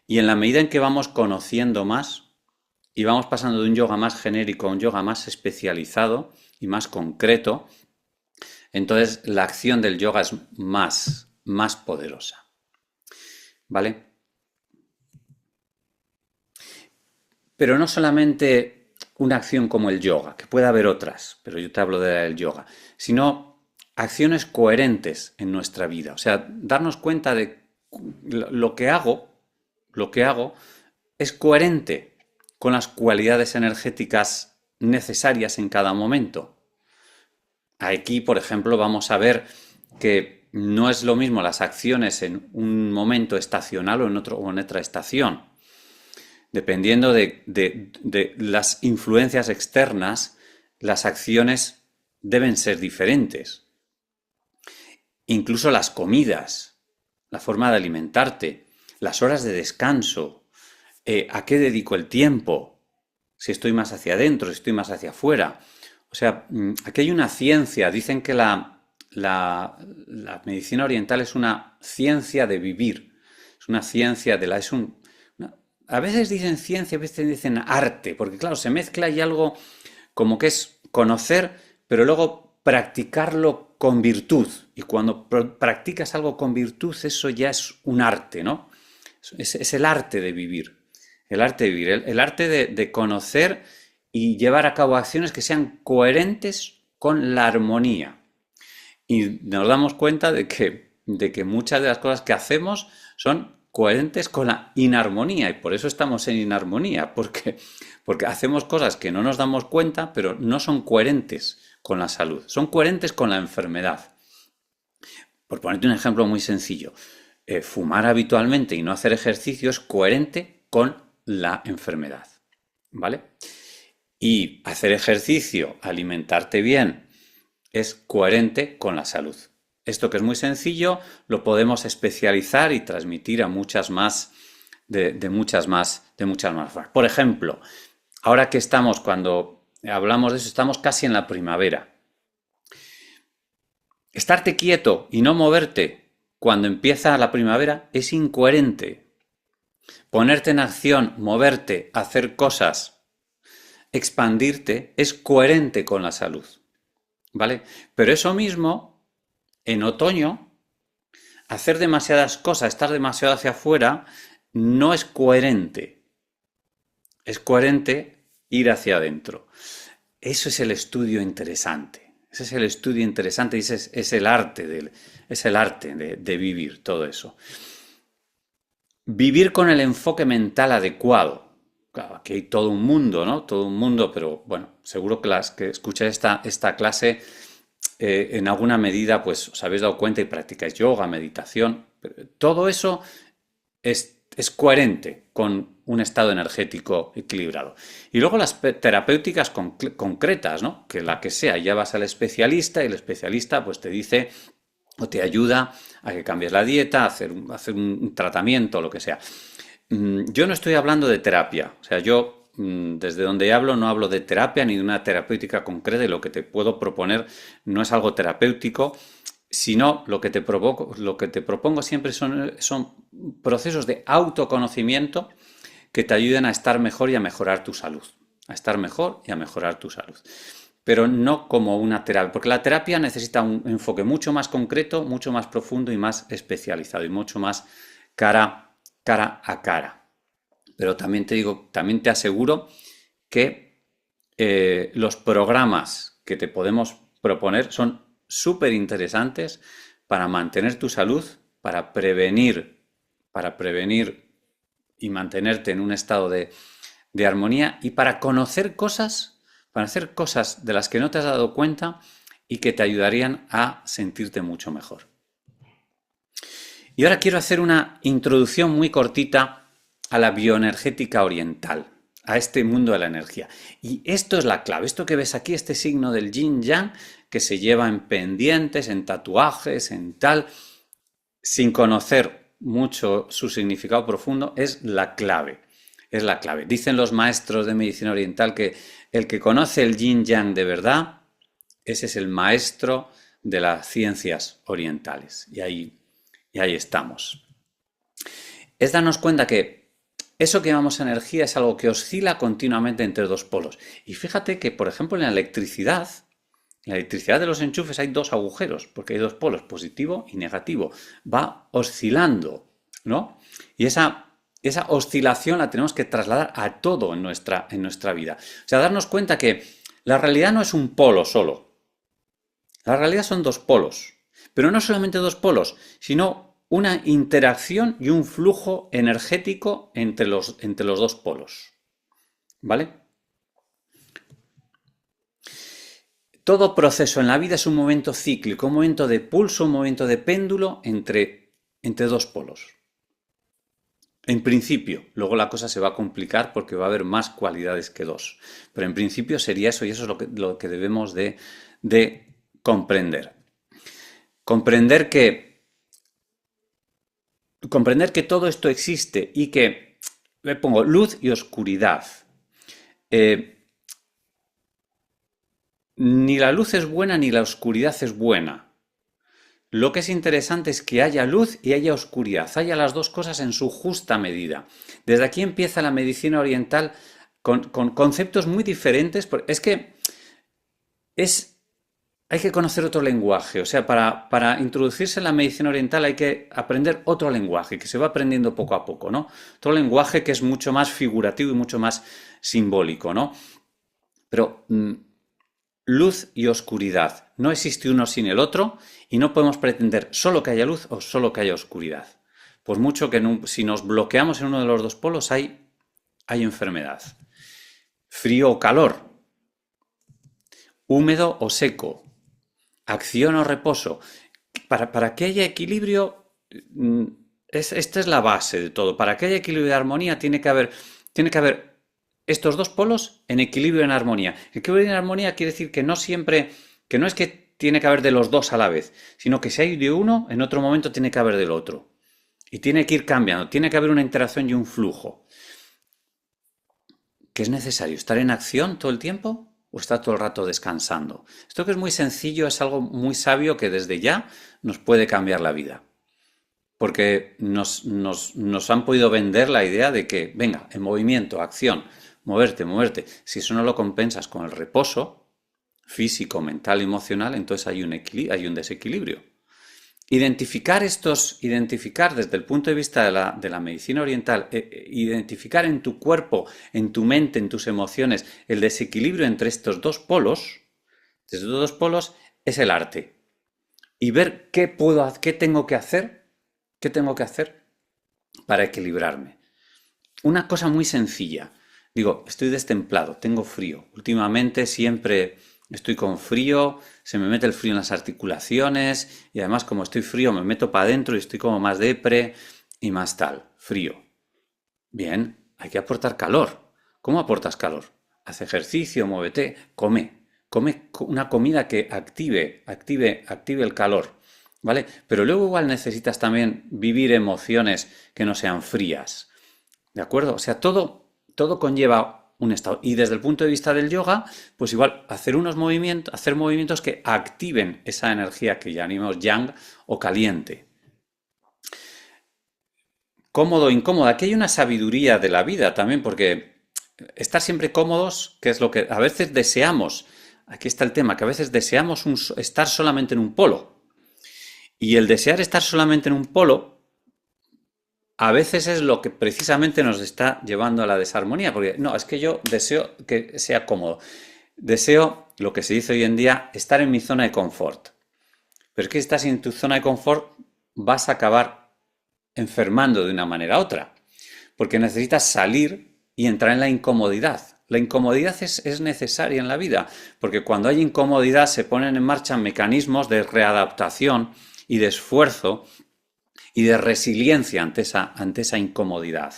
Y en la medida en que vamos conociendo más y vamos pasando de un yoga más genérico a un yoga más especializado y más concreto, entonces la acción del yoga es más poderosa. ¿Vale? Pero no solamente una acción como el yoga, que puede haber otras, pero yo te hablo del yoga, sino acciones coherentes en nuestra vida. O sea, darnos cuenta de lo que hago es coherente con las cualidades energéticas necesarias en cada momento. Aquí, por ejemplo, vamos a ver que no es lo mismo las acciones en un momento estacional o en otra estación. Dependiendo de las influencias externas, las acciones deben ser diferentes. Incluso las comidas, la forma de alimentarte, las horas de descanso, a qué dedico el tiempo, si estoy más hacia adentro, si estoy más hacia afuera. O sea, aquí hay una ciencia. Dicen que la medicina oriental es una ciencia de vivir. Es una ciencia a veces dicen ciencia, a veces dicen arte, porque claro, se mezcla y algo como que es conocer, pero luego practicarlo con virtud. Y cuando practicas algo con virtud, eso ya es un arte, ¿no? Es el arte de vivir. El arte de vivir, el arte de conocer y llevar a cabo acciones que sean coherentes con la armonía. Y nos damos cuenta de que muchas de las cosas que hacemos son coherentes con la inarmonía, y por eso estamos en inarmonía, porque hacemos cosas que no nos damos cuenta, pero no son coherentes con la salud, son coherentes con la enfermedad. Por ponerte un ejemplo muy sencillo, fumar habitualmente y no hacer ejercicio es coherente con la enfermedad, ¿vale? Y hacer ejercicio, alimentarte bien, es coherente con la salud. Esto, que es muy sencillo, lo podemos especializar y transmitir a muchas más, de muchas más formas. Por ejemplo, ahora que estamos, cuando hablamos de eso, estamos casi en la primavera. Estarte quieto y no moverte cuando empieza la primavera es incoherente. Ponerte en acción, moverte, hacer cosas, expandirte, es coherente con la salud, ¿vale? Pero eso mismo, en otoño, hacer demasiadas cosas, estar demasiado hacia afuera, no es coherente. Es coherente ir hacia adentro. Eso es el estudio interesante. Ese es el estudio interesante y ese es el arte de vivir todo eso. Vivir con el enfoque mental adecuado. Claro, aquí hay todo un mundo, ¿no? Todo un mundo, pero bueno, seguro que las que escucháis esta clase en alguna medida pues os habéis dado cuenta y practicáis yoga, meditación. Todo eso es coherente con un estado energético equilibrado. Y luego las terapéuticas concretas, ¿no? Que la que sea, ya vas al especialista y el especialista pues te dice o te ayuda a que cambies la dieta, a hacer un tratamiento, lo que sea. Yo no estoy hablando de terapia, o sea, yo desde donde hablo no hablo de terapia ni de una terapéutica concreta, y lo que te puedo proponer no es algo terapéutico, sino lo que te propongo siempre son procesos de autoconocimiento que te ayuden a estar mejor y a mejorar tu salud. A estar mejor y a mejorar tu salud. Pero no como una terapia, porque la terapia necesita un enfoque mucho más concreto, mucho más profundo y más especializado y mucho más cara a cara. Pero también te digo, también te aseguro que los programas que te podemos proponer son súper interesantes para mantener tu salud, para prevenir y mantenerte en un estado de armonía, y para conocer cosas, para hacer cosas de las que no te has dado cuenta y que te ayudarían a sentirte mucho mejor. Y ahora quiero hacer una introducción muy cortita a la bioenergética oriental, a este mundo de la energía. Y esto es la clave, esto que ves aquí, este signo del yin-yang, que se lleva en pendientes, en tatuajes, en tal, sin conocer mucho su significado profundo, es la clave. Es la clave. Dicen los maestros de medicina oriental que el que conoce el yin-yang de verdad, ese es el maestro de las ciencias orientales. Y ahí estamos. Es darnos cuenta que eso que llamamos energía es algo que oscila continuamente entre dos polos. Y fíjate que, por ejemplo, en la electricidad de los enchufes hay dos agujeros, porque hay dos polos, positivo y negativo. Va oscilando, ¿no? Y esa oscilación la tenemos que trasladar a todo en nuestra vida. O sea, darnos cuenta que la realidad no es un polo solo. La realidad son dos polos. Pero no solamente dos polos, sino una interacción y un flujo energético entre los dos polos. ¿Vale? Todo proceso en la vida es un momento cíclico, un momento de pulso, un momento de péndulo entre dos polos. En principio, luego la cosa se va a complicar porque va a haber más cualidades que dos. Pero en principio sería eso, y eso es lo que debemos de comprender. Comprender que todo esto existe y que, le pongo luz y oscuridad. Ni la luz es buena ni la oscuridad es buena. Lo que es interesante es que haya luz y haya oscuridad, haya las dos cosas en su justa medida. Desde aquí empieza la medicina oriental con conceptos muy diferentes. Es que hay que conocer otro lenguaje. O sea, para introducirse en la medicina oriental hay que aprender otro lenguaje, que se va aprendiendo poco a poco, ¿no? Otro lenguaje que es mucho más figurativo y mucho más simbólico, ¿no? Pero luz y oscuridad. No existe uno sin el otro y no podemos pretender solo que haya luz o solo que haya oscuridad. Por mucho que si nos bloqueamos en uno de los dos polos hay enfermedad. Frío o calor. Húmedo o seco. Acción o reposo. Para que haya equilibrio, esta es la base de todo. Para que haya equilibrio y armonía tiene que haber estos dos polos en equilibrio y en armonía. Equilibrio y en armonía quiere decir que no siempre, que no es que tiene que haber de los dos a la vez, sino que si hay de uno, en otro momento tiene que haber del otro. Y tiene que ir cambiando, tiene que haber una interacción y un flujo. ¿Qué es necesario? ¿Estar en acción todo el tiempo o estar todo el rato descansando? Esto que es muy sencillo es algo muy sabio que desde ya nos puede cambiar la vida. Porque nos han podido vender la idea de que, venga, en movimiento, acción, moverte, moverte. Si eso no lo compensas con el reposo físico, mental y emocional, entonces hay un desequilibrio. Identificar desde el punto de vista de la medicina oriental, identificar en tu cuerpo, en tu mente, en tus emociones, el desequilibrio entre estos dos polos, es el arte. Y ver qué tengo que hacer para equilibrarme. Una cosa muy sencilla. Digo, estoy destemplado, tengo frío. Últimamente siempre estoy con frío, se me mete el frío en las articulaciones y además como estoy frío me meto para adentro y estoy como más depre y más tal. Frío. Bien, hay que aportar calor. ¿Cómo aportas calor? Haz ejercicio, muévete, come. Come una comida que active el calor. ¿Vale? Pero luego igual necesitas también vivir emociones que no sean frías. ¿De acuerdo? O sea, todo conlleva un estado. Y desde el punto de vista del yoga, pues igual hacer movimientos que activen esa energía que llamamos yang o caliente. Cómodo, incómodo. Aquí hay una sabiduría de la vida también, porque estar siempre cómodos, que es lo que a veces deseamos. Aquí está el tema, que a veces deseamos estar solamente en un polo. Y el desear estar solamente en un polo, a veces es lo que precisamente nos está llevando a la desarmonía, porque no, es que yo deseo que sea cómodo. Deseo, lo que se dice hoy en día, estar en mi zona de confort. Pero es que si estás en tu zona de confort, vas a acabar enfermando de una manera u otra, porque necesitas salir y entrar en la incomodidad. La incomodidad es necesaria en la vida, porque cuando hay incomodidad se ponen en marcha mecanismos de readaptación y de esfuerzo y de resiliencia ante esa incomodidad.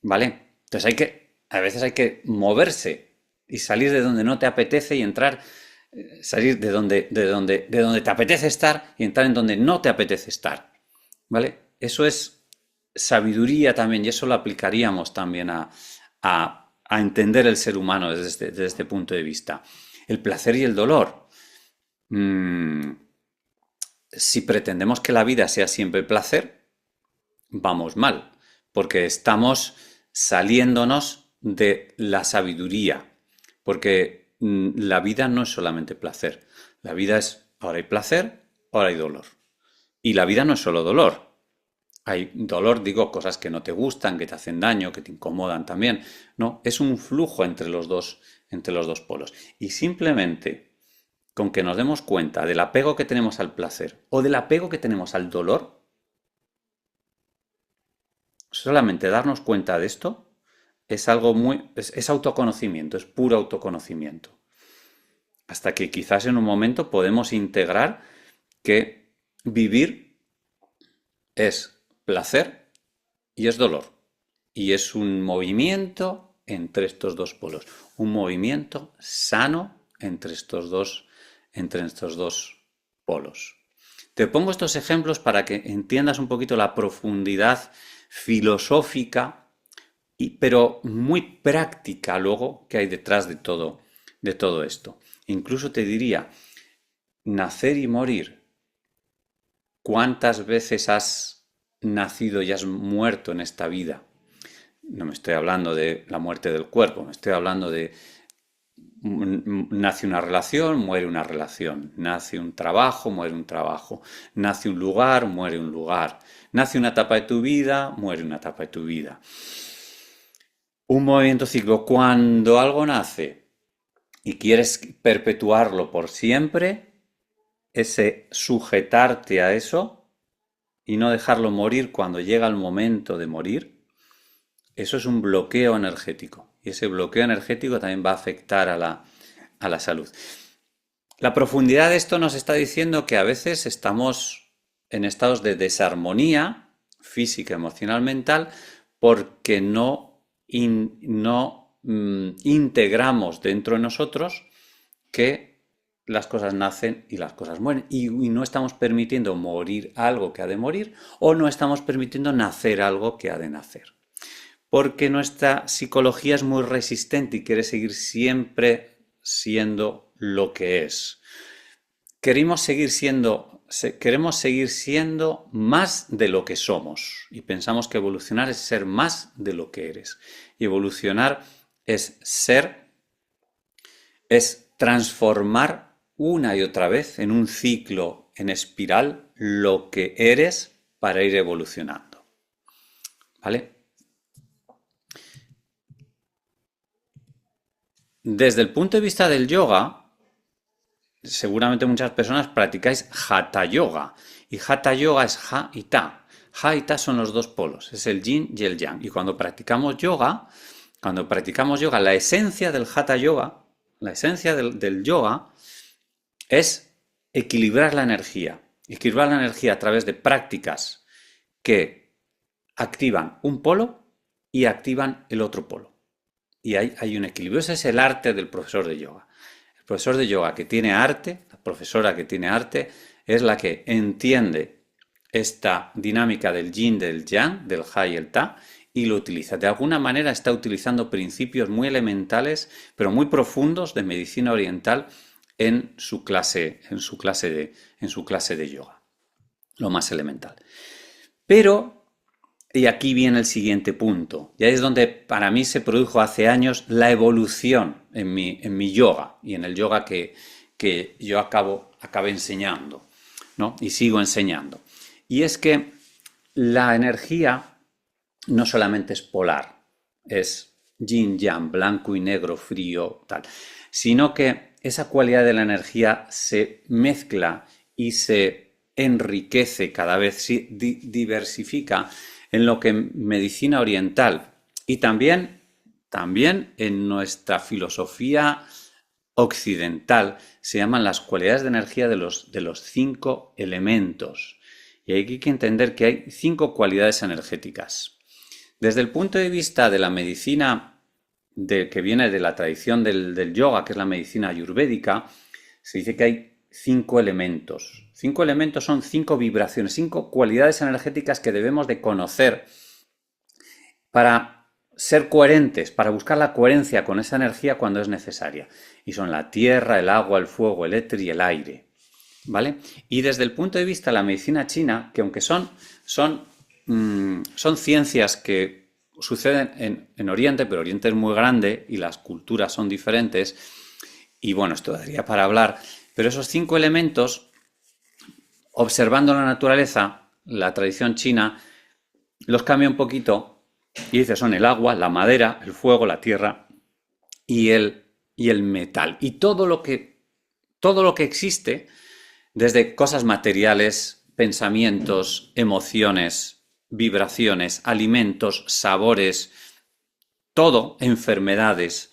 ¿Vale? Entonces a veces hay que moverse y salir de donde no te apetece y entrar, salir de donde te apetece estar y entrar en donde no te apetece estar. ¿Vale? Eso es sabiduría también y eso lo aplicaríamos también a entender el ser humano desde este punto de vista. El placer y el dolor. Si pretendemos que la vida sea siempre placer, vamos mal, porque estamos saliéndonos de la sabiduría, porque la vida no es solamente placer, la vida es ahora hay placer, ahora hay dolor. Y la vida no es solo dolor. Hay dolor, digo, cosas que no te gustan, que te hacen daño, que te incomodan también. No, es un flujo entre los dos polos. Y simplemente con que nos demos cuenta del apego que tenemos al placer o del apego que tenemos al dolor, solamente darnos cuenta de esto es algo es autoconocimiento, es puro autoconocimiento. Hasta que quizás en un momento podemos integrar que vivir es placer y es dolor. Y es un movimiento entre estos dos polos. Un movimiento sano entre estos dos polos. Te pongo estos ejemplos para que entiendas un poquito la profundidad filosófica, pero muy práctica luego que hay detrás de todo esto. Incluso te diría, nacer y morir. ¿Cuántas veces has nacido y has muerto en esta vida? No me estoy hablando de la muerte del cuerpo, me estoy hablando de Nace una relación, muere una relación. Nace un trabajo, muere un trabajo. Nace un lugar, muere un lugar. Nace una etapa de tu vida, muere una etapa de tu vida. Un movimiento cíclico. Cuando algo nace y quieres perpetuarlo por siempre, ese sujetarte a eso y no dejarlo morir cuando llega el momento de morir, eso es un bloqueo energético. Y ese bloqueo energético también va a afectar a la salud. La profundidad de esto nos está diciendo que a veces estamos en estados de desarmonía física, emocional, mental, porque no integramos dentro de nosotros que las cosas nacen y las cosas mueren. Y no estamos permitiendo morir algo que ha de morir, o no estamos permitiendo nacer algo que ha de nacer. Porque nuestra psicología es muy resistente y quiere seguir siempre siendo lo que es. Queremos seguir siendo más de lo que somos. Y pensamos que evolucionar es ser más de lo que eres. Y evolucionar es transformar una y otra vez en un ciclo, en espiral, lo que eres para ir evolucionando. ¿Vale? Desde el punto de vista del yoga, seguramente muchas personas practicáis Hatha Yoga. Y Hatha Yoga es Ha y Ta. Ha y Ta son los dos polos, es el yin y el yang. Y cuando practicamos yoga, la esencia del Hatha Yoga, la esencia del yoga es equilibrar la energía. Equilibrar la energía a través de prácticas que activan un polo y activan el otro polo. Y hay un equilibrio. Ese es el arte del profesor de yoga. El profesor de yoga que tiene arte, la profesora que tiene arte, es la que entiende esta dinámica del yin, del yang, del ha y el ta, y lo utiliza. De alguna manera está utilizando principios muy elementales, pero muy profundos de medicina oriental en su clase de yoga. Lo más elemental. Pero y aquí viene el siguiente punto. Y ahí es donde para mí se produjo hace años la evolución en mi yoga y en el yoga que yo acabé enseñando, ¿no? Y sigo enseñando. Y es que la energía no solamente es polar, es yin, yang, blanco y negro, frío, tal, sino que esa cualidad de la energía se mezcla y se enriquece cada vez, se diversifica en lo que medicina oriental y también en nuestra filosofía occidental se llaman las cualidades de energía de los 5 elementos. Y hay que entender que hay 5 cualidades energéticas. Desde el punto de vista de la medicina que viene de la tradición del yoga, que es la medicina ayurvédica, se dice que hay 5 elementos. 5 elementos son 5 vibraciones, 5 cualidades energéticas que debemos de conocer para ser coherentes, para buscar la coherencia con esa energía cuando es necesaria. Y son la tierra, el agua, el fuego, el éter y el aire. ¿Vale? Y desde el punto de vista de la medicina china, que aunque son ciencias que suceden en Oriente, pero Oriente es muy grande y las culturas son diferentes, y bueno, esto daría para hablar, pero esos 5 elementos, observando la naturaleza, la tradición china, los cambia un poquito y dice son el agua, la madera, el fuego, la tierra y el metal. Y todo lo que existe, desde cosas materiales, pensamientos, emociones, vibraciones, alimentos, sabores, todo, enfermedades,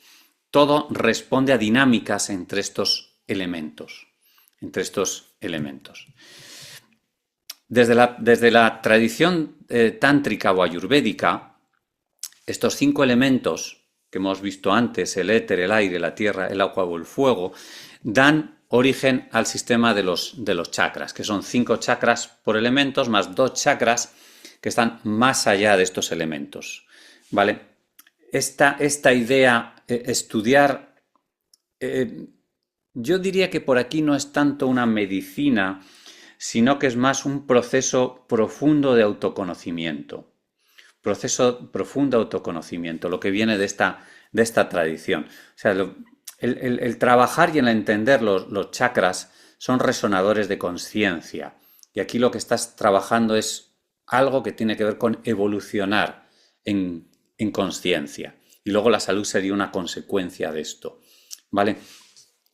todo responde a dinámicas entre estos elementos. Desde la tradición tántrica o ayurvédica, estos 5 elementos que hemos visto antes, el éter, el aire, la tierra, el agua o el fuego, dan origen al sistema de los chakras, que son 5 chakras por elementos más 2 chakras que están más allá de estos elementos. ¿Vale? Esta idea, estudiar, yo diría que por aquí no es tanto una medicina, sino que es más un proceso profundo de autoconocimiento. Proceso profundo de autoconocimiento, lo que viene de esta tradición. O sea, el trabajar y el entender los chakras son resonadores de conciencia. Y aquí lo que estás trabajando es algo que tiene que ver con evolucionar en conciencia. Y luego la salud sería una consecuencia de esto. ¿Vale?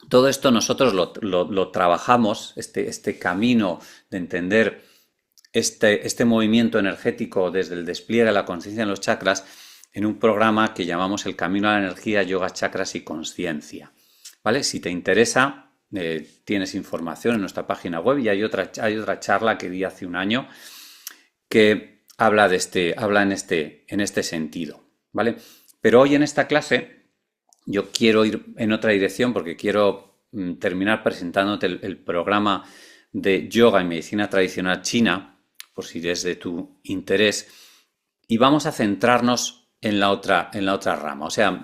Todo esto nosotros lo trabajamos, este camino de entender este movimiento energético desde el despliegue de la conciencia en los chakras, en un programa que llamamos El Camino a la Energía, Yoga, Chakras y Conciencia. ¿Vale? Si te interesa, tienes información en nuestra página web, y hay otra charla que di hace un año que habla en este sentido. ¿Vale? Pero hoy en esta clase yo quiero ir en otra dirección, porque quiero terminar presentándote el programa de yoga y medicina tradicional china, por si es de tu interés, y vamos a centrarnos en la otra rama. O sea,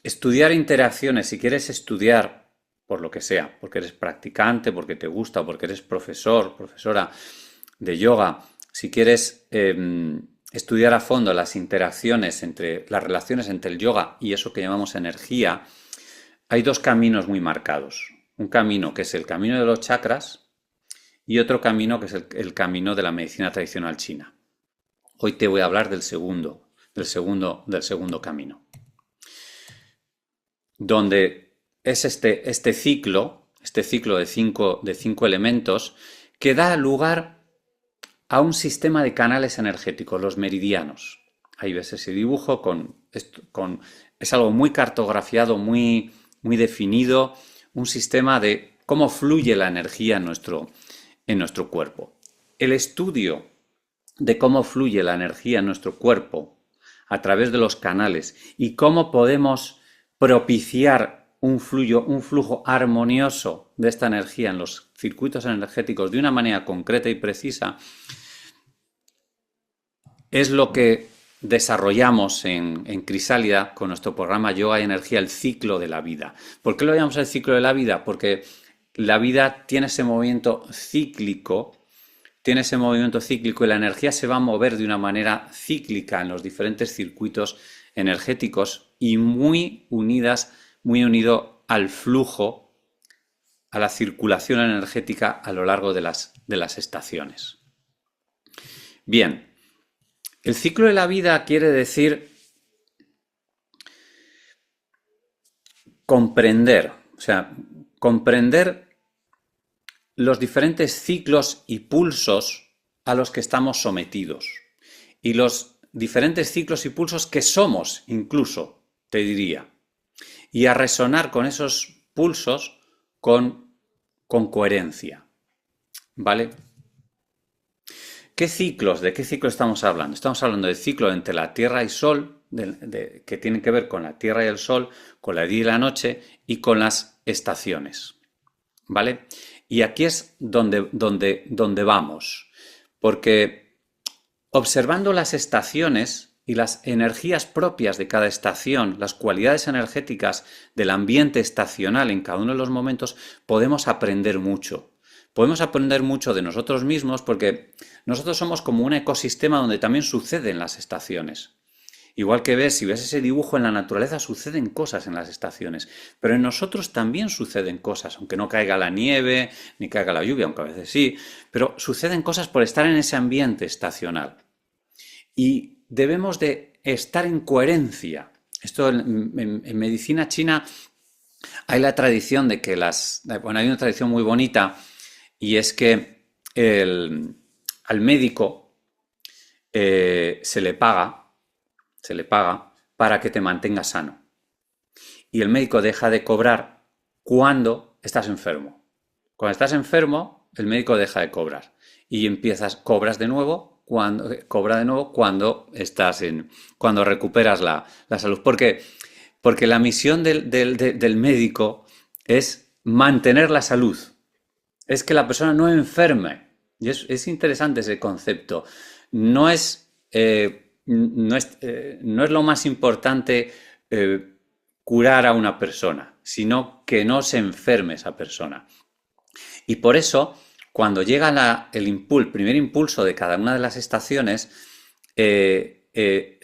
estudiar interacciones, si quieres estudiar por lo que sea, porque eres practicante, porque te gusta, porque eres profesor, profesora de yoga, si quieres estudiar a fondo las interacciones las relaciones entre el yoga y eso que llamamos energía, hay dos caminos muy marcados. Un camino que es el camino de los chakras y otro camino que es el camino de la medicina tradicional china. Hoy te voy a hablar del segundo camino, donde es este ciclo de cinco elementos que da lugar a un sistema de canales energéticos, los meridianos. Ahí ves ese dibujo es algo muy cartografiado, muy definido, un sistema de cómo fluye la energía en nuestro cuerpo. El estudio de cómo fluye la energía en nuestro cuerpo a través de los canales y cómo podemos propiciar un flujo armonioso de esta energía en los circuitos energéticos de una manera concreta y precisa, es lo que desarrollamos en Crisálida con nuestro programa Yoga y Energía, el ciclo de la vida. ¿Por qué lo llamamos el ciclo de la vida? Porque la vida tiene ese movimiento cíclico, y la energía se va a mover de una manera cíclica en los diferentes circuitos energéticos y muy unido al flujo, a la circulación energética a lo largo de las estaciones. Bien, el ciclo de la vida quiere decir comprender los diferentes ciclos y pulsos a los que estamos sometidos y los diferentes ciclos y pulsos que somos, incluso, te diría, y a resonar con esos pulsos con coherencia, ¿vale? ¿De qué ciclo estamos hablando? Estamos hablando del ciclo entre la Tierra y Sol, que tiene que ver con la Tierra y el Sol, con el día y la noche y con las estaciones, ¿vale? Y aquí es donde vamos, porque observando las estaciones y las energías propias de cada estación, las cualidades energéticas del ambiente estacional en cada uno de los momentos, podemos aprender mucho. Podemos aprender mucho de nosotros mismos porque nosotros somos como un ecosistema donde también suceden las estaciones. Igual que si ves ese dibujo en la naturaleza, suceden cosas en las estaciones, pero en nosotros también suceden cosas, aunque no caiga la nieve ni caiga la lluvia, aunque a veces sí, pero suceden cosas por estar en ese ambiente estacional. Y debemos de estar en coherencia. Esto en medicina china hay la tradición de que hay una tradición muy bonita, y es que al médico se le paga para que te mantengas sano. Y el médico deja de cobrar cuando estás enfermo. Cuando estás enfermo, el médico deja de cobrar. Y cobra de nuevo cuando recuperas la salud. Porque la misión del médico es mantener la salud. Es que la persona no enferme. Y es interesante ese concepto. No es lo más importante curar a una persona, sino que no se enferme esa persona. Y por eso, cuando llega el primer impulso de cada una de las estaciones,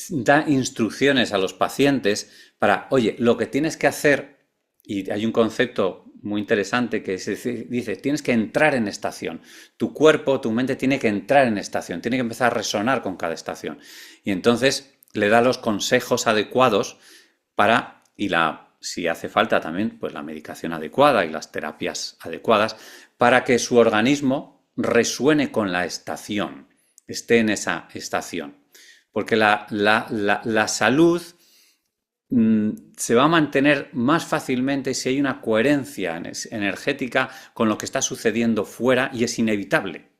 da instrucciones a los pacientes para, oye, lo que tienes que hacer, y hay un concepto muy interesante que dice, tienes que entrar en estación. Tu cuerpo, tu mente tiene que entrar en estación, tiene que empezar a resonar con cada estación. Y entonces le da los consejos adecuados para, si hace falta también, pues la medicación adecuada y las terapias adecuadas para que su organismo resuene con la estación, esté en esa estación. Porque la salud se va a mantener más fácilmente si hay una coherencia energética con lo que está sucediendo fuera y es inevitable,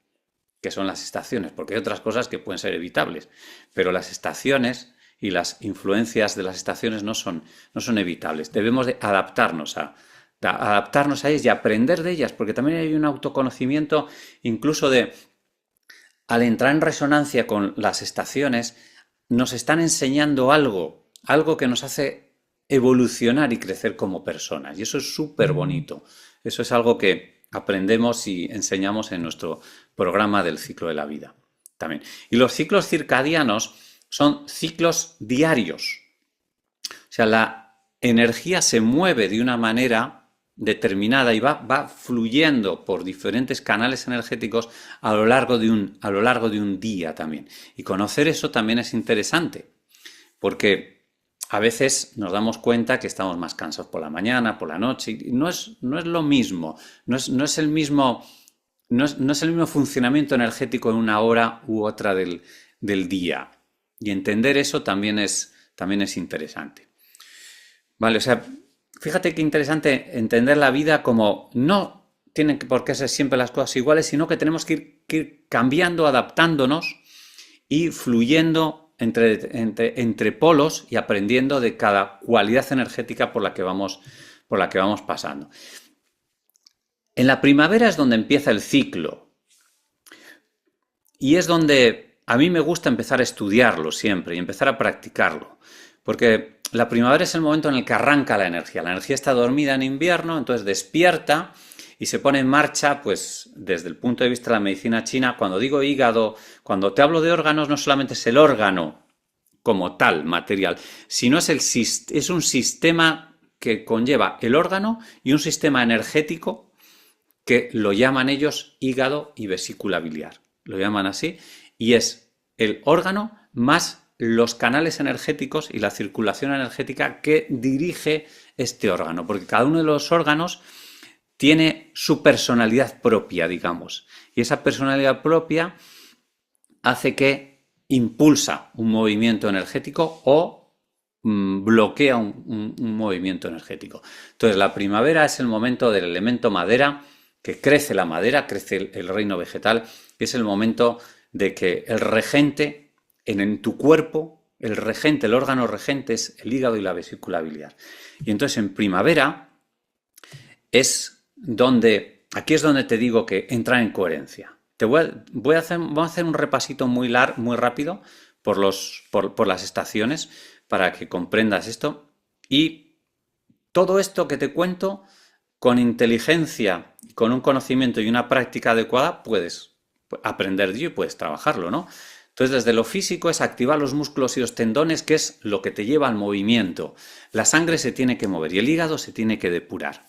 que son las estaciones, porque hay otras cosas que pueden ser evitables, pero las estaciones y las influencias de las estaciones no son evitables. Debemos de adaptarnos a ellas y aprender de ellas, porque también hay un autoconocimiento incluso de, al entrar en resonancia con las estaciones, nos están enseñando algo que nos hace evolucionar y crecer como personas. Y eso es súper bonito. Eso es algo que aprendemos y enseñamos en nuestro programa del ciclo de la vida también. Y los ciclos circadianos son ciclos diarios. O sea, la energía se mueve de una manera determinada y va fluyendo por diferentes canales energéticos a lo largo de un día también. Y conocer eso también es interesante, porque a veces nos damos cuenta que estamos más cansados por la mañana, por la noche, y no es lo mismo, no es el mismo funcionamiento energético en una hora u otra del día. Y entender eso también es interesante. Vale, o sea, fíjate qué interesante entender la vida como no tienen por qué ser siempre las cosas iguales, sino que tenemos que ir cambiando, adaptándonos y fluyendo entre polos y aprendiendo de cada cualidad energética por la que vamos pasando. En la primavera es donde empieza el ciclo y es donde a mí me gusta empezar a estudiarlo siempre y empezar a practicarlo, porque la primavera es el momento en el que arranca la energía. La energía está dormida en invierno, entonces despierta y se pone en marcha, pues desde el punto de vista de la medicina china. Cuando digo hígado, cuando te hablo de órganos, no solamente es el órgano como tal, material, sino es un sistema que conlleva el órgano y un sistema energético que lo llaman ellos hígado y vesícula biliar. Lo llaman así y es el órgano más los canales energéticos y la circulación energética que dirige este órgano, porque cada uno de los órganos tiene su personalidad propia, digamos, y esa personalidad propia hace que impulsa un movimiento energético o bloquea un movimiento energético. Entonces la primavera es el momento del elemento madera, que crece la madera, crece el reino vegetal, es el momento de que el regente en tu cuerpo, el órgano regente es el hígado y la vesícula biliar. Y entonces en primavera aquí es donde te digo que entra en coherencia. Vamos a hacer un repasito muy rápido por las estaciones para que comprendas esto. Y todo esto que te cuento, con inteligencia, con un conocimiento y una práctica adecuada, puedes aprender de ello y puedes trabajarlo, ¿no? Entonces, desde lo físico es activar los músculos y los tendones, que es lo que te lleva al movimiento. La sangre se tiene que mover y el hígado se tiene que depurar,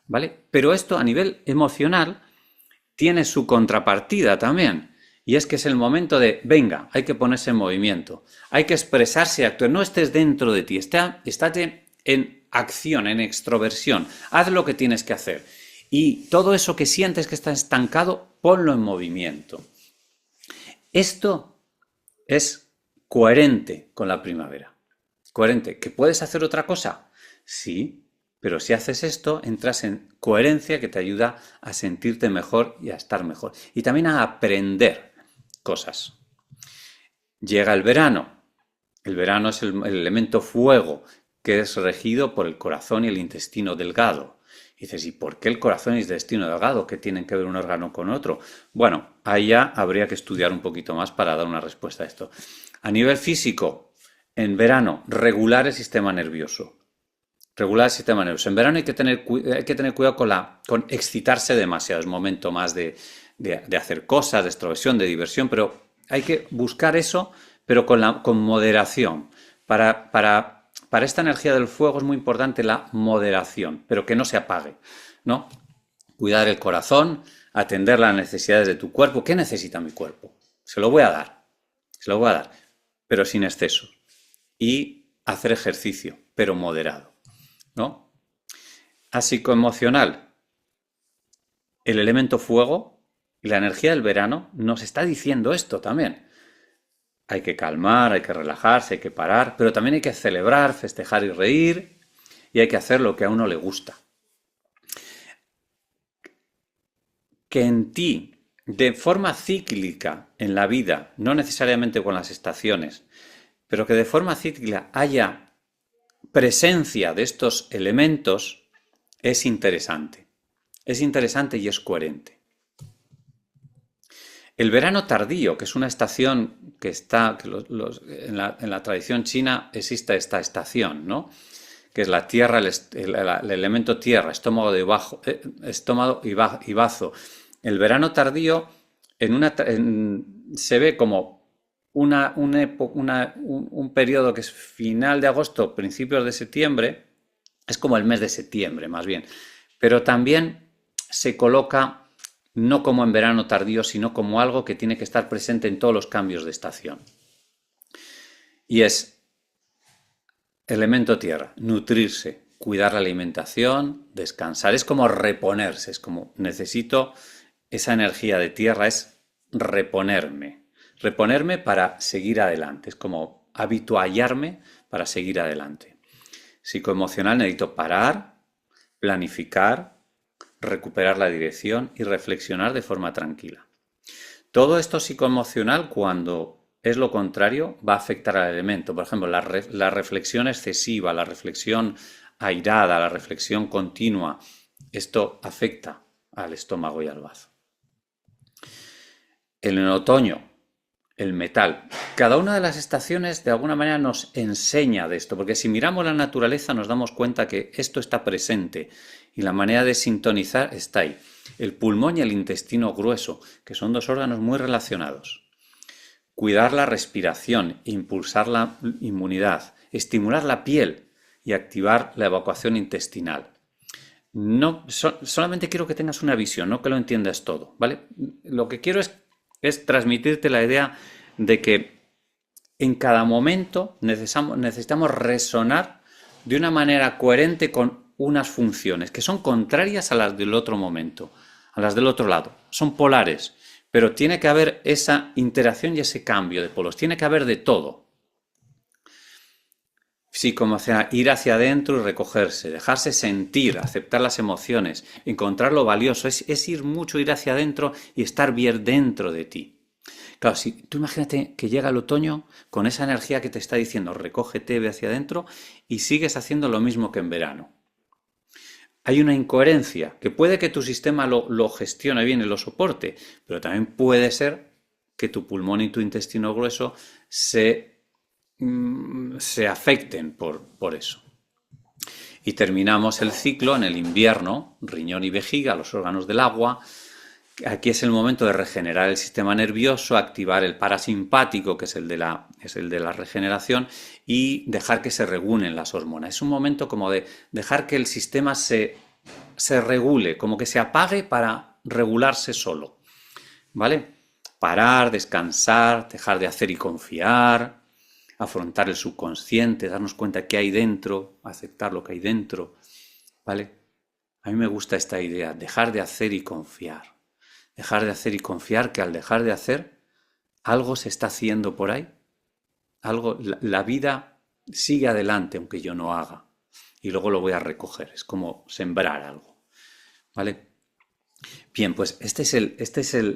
¿vale? Pero esto a nivel emocional tiene su contrapartida también. Y es que es el momento de, venga, hay que ponerse en movimiento, hay que expresarse y actuar. No estés dentro de ti, estate en acción, en extroversión. Haz lo que tienes que hacer. Y todo eso que sientes que está estancado, ponlo en movimiento. Esto es coherente con la primavera. Coherente. ¿Que puedes hacer otra cosa? Sí, pero si haces esto, entras en coherencia que te ayuda a sentirte mejor y a estar mejor. Y también a aprender cosas. Llega el verano. El verano es el elemento fuego, que es regido por el corazón y el intestino delgado. Y dices, ¿y por qué el corazón y el intestino delgado? ¿Qué tienen que ver un órgano con otro? Bueno, ahí ya habría que estudiar un poquito más para dar una respuesta a esto. A nivel físico, en verano, regular el sistema nervioso. Regular el sistema nervioso. En verano hay que tener cuidado con excitarse demasiado. Es momento más de hacer cosas, de extroversión, de diversión, pero hay que buscar eso, pero con moderación. Para esta energía del fuego es muy importante la moderación, pero que no se apague, ¿no? Cuidar el corazón, atender las necesidades de tu cuerpo. ¿Qué necesita mi cuerpo? Se lo voy a dar, se lo voy a dar, pero sin exceso. Y hacer ejercicio, pero moderado, ¿no? A psicoemocional, el elemento fuego y la energía del verano nos está diciendo esto también. Hay que calmar, hay que relajarse, hay que parar, pero también hay que celebrar, festejar y reír, y hay que hacer lo que a uno le gusta. Que en ti, de forma cíclica en la vida, no necesariamente con las estaciones, pero que de forma cíclica haya presencia de estos elementos, es interesante. Es interesante y es coherente. El verano tardío, que es una estación que está, en la tradición china existe esta estación, ¿no? Que es la tierra, el elemento tierra, estómago y bazo. El verano tardío se ve como un periodo que es final de agosto, principios de septiembre, es como el mes de septiembre más bien, pero también se coloca no como en verano tardío, sino como algo que tiene que estar presente en todos los cambios de estación. Y es elemento tierra, nutrirse, cuidar la alimentación, descansar, es como reponerse, es como necesito esa energía de tierra, es reponerme para seguir adelante, es como habituallarme para seguir adelante. Psicoemocional, necesito parar, planificar, recuperar la dirección y reflexionar de forma tranquila. Todo esto psicoemocional, cuando es lo contrario, va a afectar al elemento. Por ejemplo, la reflexión excesiva, la reflexión airada, la reflexión continua, esto afecta al estómago y al bazo. En el otoño, el metal. Cada una de las estaciones de alguna manera nos enseña de esto, porque si miramos la naturaleza nos damos cuenta que esto está presente y la manera de sintonizar está ahí. El pulmón y el intestino grueso, que son dos órganos muy relacionados. Cuidar la respiración, impulsar la inmunidad, estimular la piel y activar la evacuación intestinal. No, solamente quiero que tengas una visión, no que lo entiendas todo, ¿vale? Lo que quiero es transmitirte la idea de que en cada momento necesitamos resonar de una manera coherente con unas funciones que son contrarias a las del otro momento, a las del otro lado. Son polares, pero tiene que haber esa interacción y ese cambio de polos. Tiene que haber de todo. Sí, como ir hacia adentro y recogerse, dejarse sentir, aceptar las emociones, encontrar lo valioso. Es ir hacia adentro y estar bien dentro de ti. Claro, si tú imagínate que llega el otoño con esa energía que te está diciendo recógete, ve hacia adentro y sigues haciendo lo mismo que en verano. Hay una incoherencia que puede que tu sistema lo gestione bien y lo soporte, pero también puede ser que tu pulmón y tu intestino grueso se afecten por eso. Y terminamos el ciclo en el invierno, riñón y vejiga, los órganos del agua. Aquí es el momento de regenerar el sistema nervioso, activar el parasimpático, que es el de la regeneración, y dejar que se regulen las hormonas. Es un momento como de dejar que el sistema se regule, como que se apague para regularse solo. ¿Vale? Parar, descansar, dejar de hacer y confiar, afrontar el subconsciente, darnos cuenta qué hay dentro, aceptar lo que hay dentro. ¿Vale? A mí me gusta esta idea, dejar de hacer y confiar. Dejar de hacer y confiar que al dejar de hacer, algo se está haciendo por ahí. La vida sigue adelante aunque yo no haga. Y luego lo voy a recoger. Es como sembrar algo. ¿Vale? Bien, pues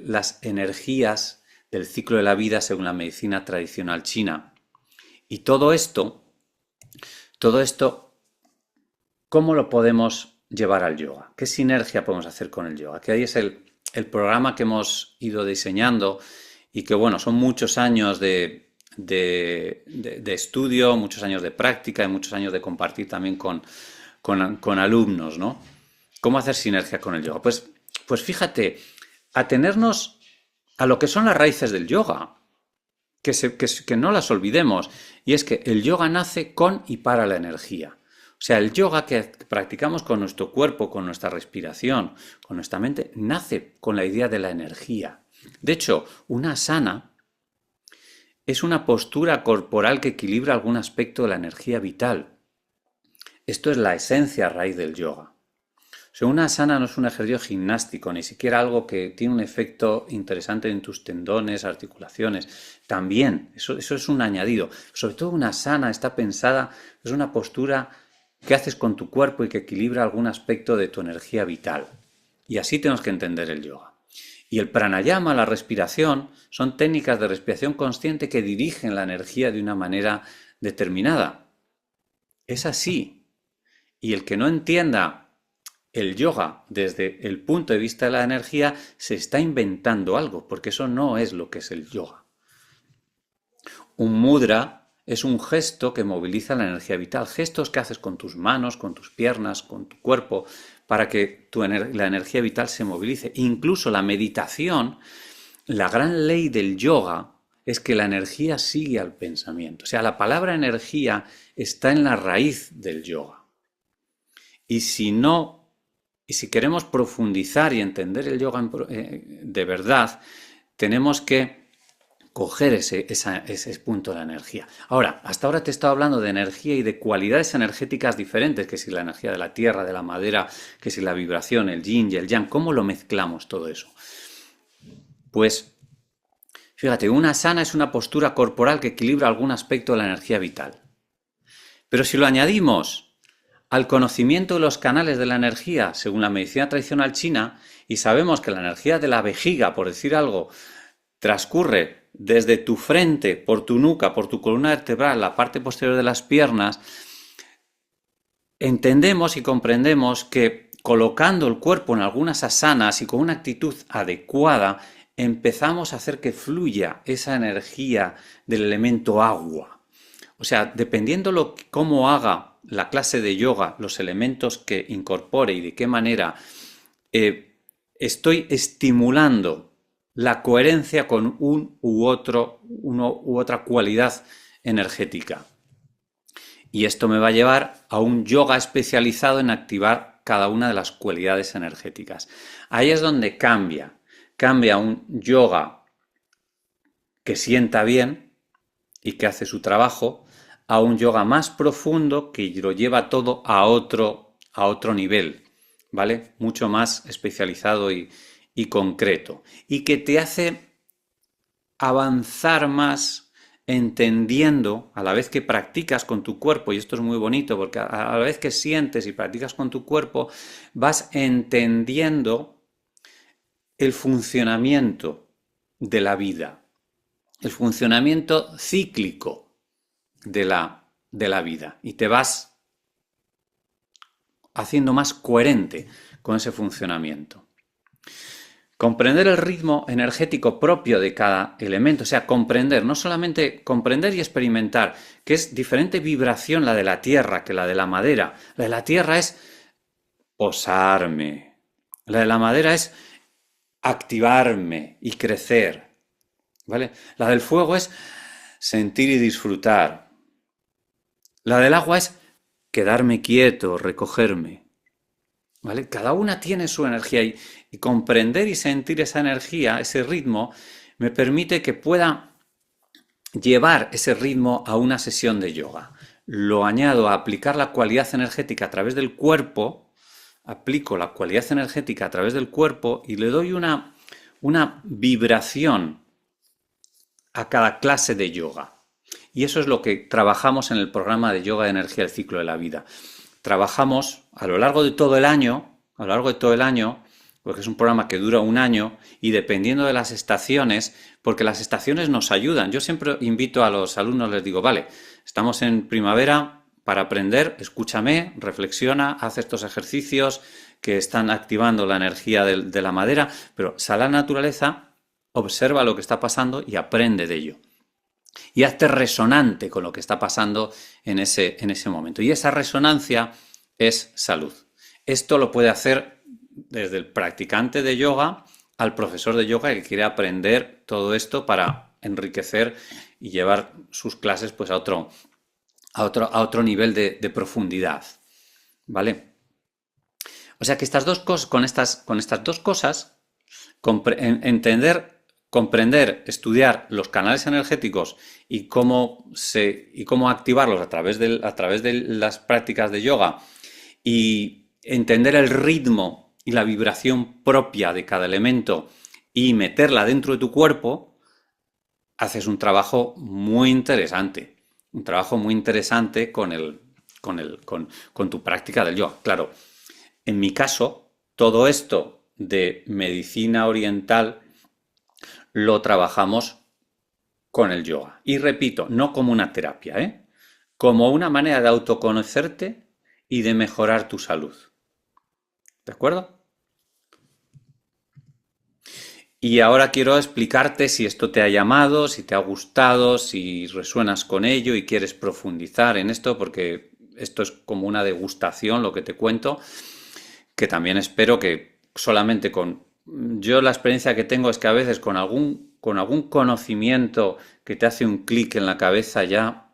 las energías del ciclo de la vida según la medicina tradicional china. Y todo esto, ¿cómo lo podemos llevar al yoga? ¿Qué sinergia podemos hacer con el yoga? Que ahí es el programa que hemos ido diseñando y que, bueno, son muchos años de estudio, muchos años de práctica y muchos años de compartir también con alumnos, ¿no? ¿Cómo hacer sinergia con el yoga? Pues fíjate, atenernos a lo que son las raíces del yoga. que no las olvidemos, y es que el yoga nace con y para la energía. O sea, el yoga que practicamos con nuestro cuerpo, con nuestra respiración, con nuestra mente, nace con la idea de la energía. De hecho, una asana es una postura corporal que equilibra algún aspecto de la energía vital. Esto es la esencia raíz del yoga. O sea, una asana no es un ejercicio gimnástico, ni siquiera algo que tiene un efecto interesante en tus tendones, articulaciones. También, eso es un añadido. Sobre todo una asana está pensada, es una postura que haces con tu cuerpo y que equilibra algún aspecto de tu energía vital. Y así tenemos que entender el yoga. Y el pranayama, la respiración, son técnicas de respiración consciente que dirigen la energía de una manera determinada. Es así. Y el que no entienda el yoga desde el punto de vista de la energía se está inventando algo, porque eso no es lo que es el yoga. Un mudra es un gesto que moviliza la energía vital, gestos que haces con tus manos, con tus piernas, con tu cuerpo, para que la energía vital se movilice. Incluso la meditación, la gran ley del yoga es que la energía sigue al pensamiento. O sea, la palabra energía está en la raíz del yoga. Y si queremos profundizar y entender el yoga de verdad, tenemos que coger ese punto de la energía. Ahora, hasta ahora te he estado hablando de energía y de cualidades energéticas diferentes, que si la energía de la tierra, de la madera, que si la vibración, el yin y el yang, ¿cómo lo mezclamos todo eso? Pues, fíjate, una asana es una postura corporal que equilibra algún aspecto de la energía vital. Pero si lo añadimos al conocimiento de los canales de la energía, según la medicina tradicional china, y sabemos que la energía de la vejiga, por decir algo, transcurre desde tu frente, por tu nuca, por tu columna vertebral, la parte posterior de las piernas, entendemos y comprendemos que colocando el cuerpo en algunas asanas y con una actitud adecuada, empezamos a hacer que fluya esa energía del elemento agua. O sea, dependiendo cómo haga la clase de yoga, los elementos que incorpore y de qué manera estoy estimulando la coherencia con una u otra cualidad energética. Y esto me va a llevar a un yoga especializado en activar cada una de las cualidades energéticas. Ahí es donde cambia un yoga que sienta bien y que hace su trabajo, a un yoga más profundo que lo lleva todo a otro nivel, ¿vale? Mucho más especializado y concreto. Y que te hace avanzar más entendiendo, a la vez que practicas con tu cuerpo, y esto es muy bonito, porque a la vez que sientes y practicas con tu cuerpo, vas entendiendo el funcionamiento de la vida, el funcionamiento cíclico de la vida, y te vas haciendo más coherente con ese funcionamiento. Comprender el ritmo energético propio de cada elemento, o sea, comprender, no solamente comprender y experimentar, que es diferente vibración la de la tierra que la de la madera. La de la tierra es posarme, la de la madera es activarme y crecer, ¿vale? La del fuego es sentir y disfrutar. La del agua es quedarme quieto, recogerme, ¿vale? Cada una tiene su energía y comprender y sentir esa energía, ese ritmo, me permite que pueda llevar ese ritmo a una sesión de yoga. Lo añado a aplicar la cualidad energética a través del cuerpo, aplico la cualidad energética a través del cuerpo y le doy una vibración a cada clase de yoga. Y eso es lo que trabajamos en el programa de yoga de energía del ciclo de la vida. Trabajamos a lo largo de todo el año, porque es un programa que dura un año y dependiendo de las estaciones, porque las estaciones nos ayudan. Yo siempre invito a los alumnos, les digo, vale, estamos en primavera para aprender, escúchame, reflexiona, haz estos ejercicios que están activando la energía de la madera, pero sal a la naturaleza, observa lo que está pasando y aprende de ello. Y hazte resonante con lo que está pasando en ese momento. Y esa resonancia es salud. Esto lo puede hacer desde el practicante de yoga al profesor de yoga que quiere aprender todo esto para enriquecer y llevar sus clases pues a otro nivel de profundidad, ¿vale? O sea que estas dos cosas, con estas dos cosas, comprender, estudiar los canales energéticos y cómo activarlos a través de las prácticas de yoga y entender el ritmo y la vibración propia de cada elemento y meterla dentro de tu cuerpo, haces un trabajo muy interesante. Un trabajo muy interesante con tu práctica del yoga. Claro, en mi caso, todo esto de medicina oriental lo trabajamos con el yoga. Y repito, no como una terapia, ¿eh? Como una manera de autoconocerte y de mejorar tu salud. ¿De acuerdo? Y ahora quiero explicarte si esto te ha llamado, si te ha gustado, si resuenas con ello y quieres profundizar en esto, porque esto es como una degustación, lo que te cuento, que también espero que solamente con... Yo la experiencia que tengo es que a veces con algún conocimiento que te hace un clic en la cabeza ya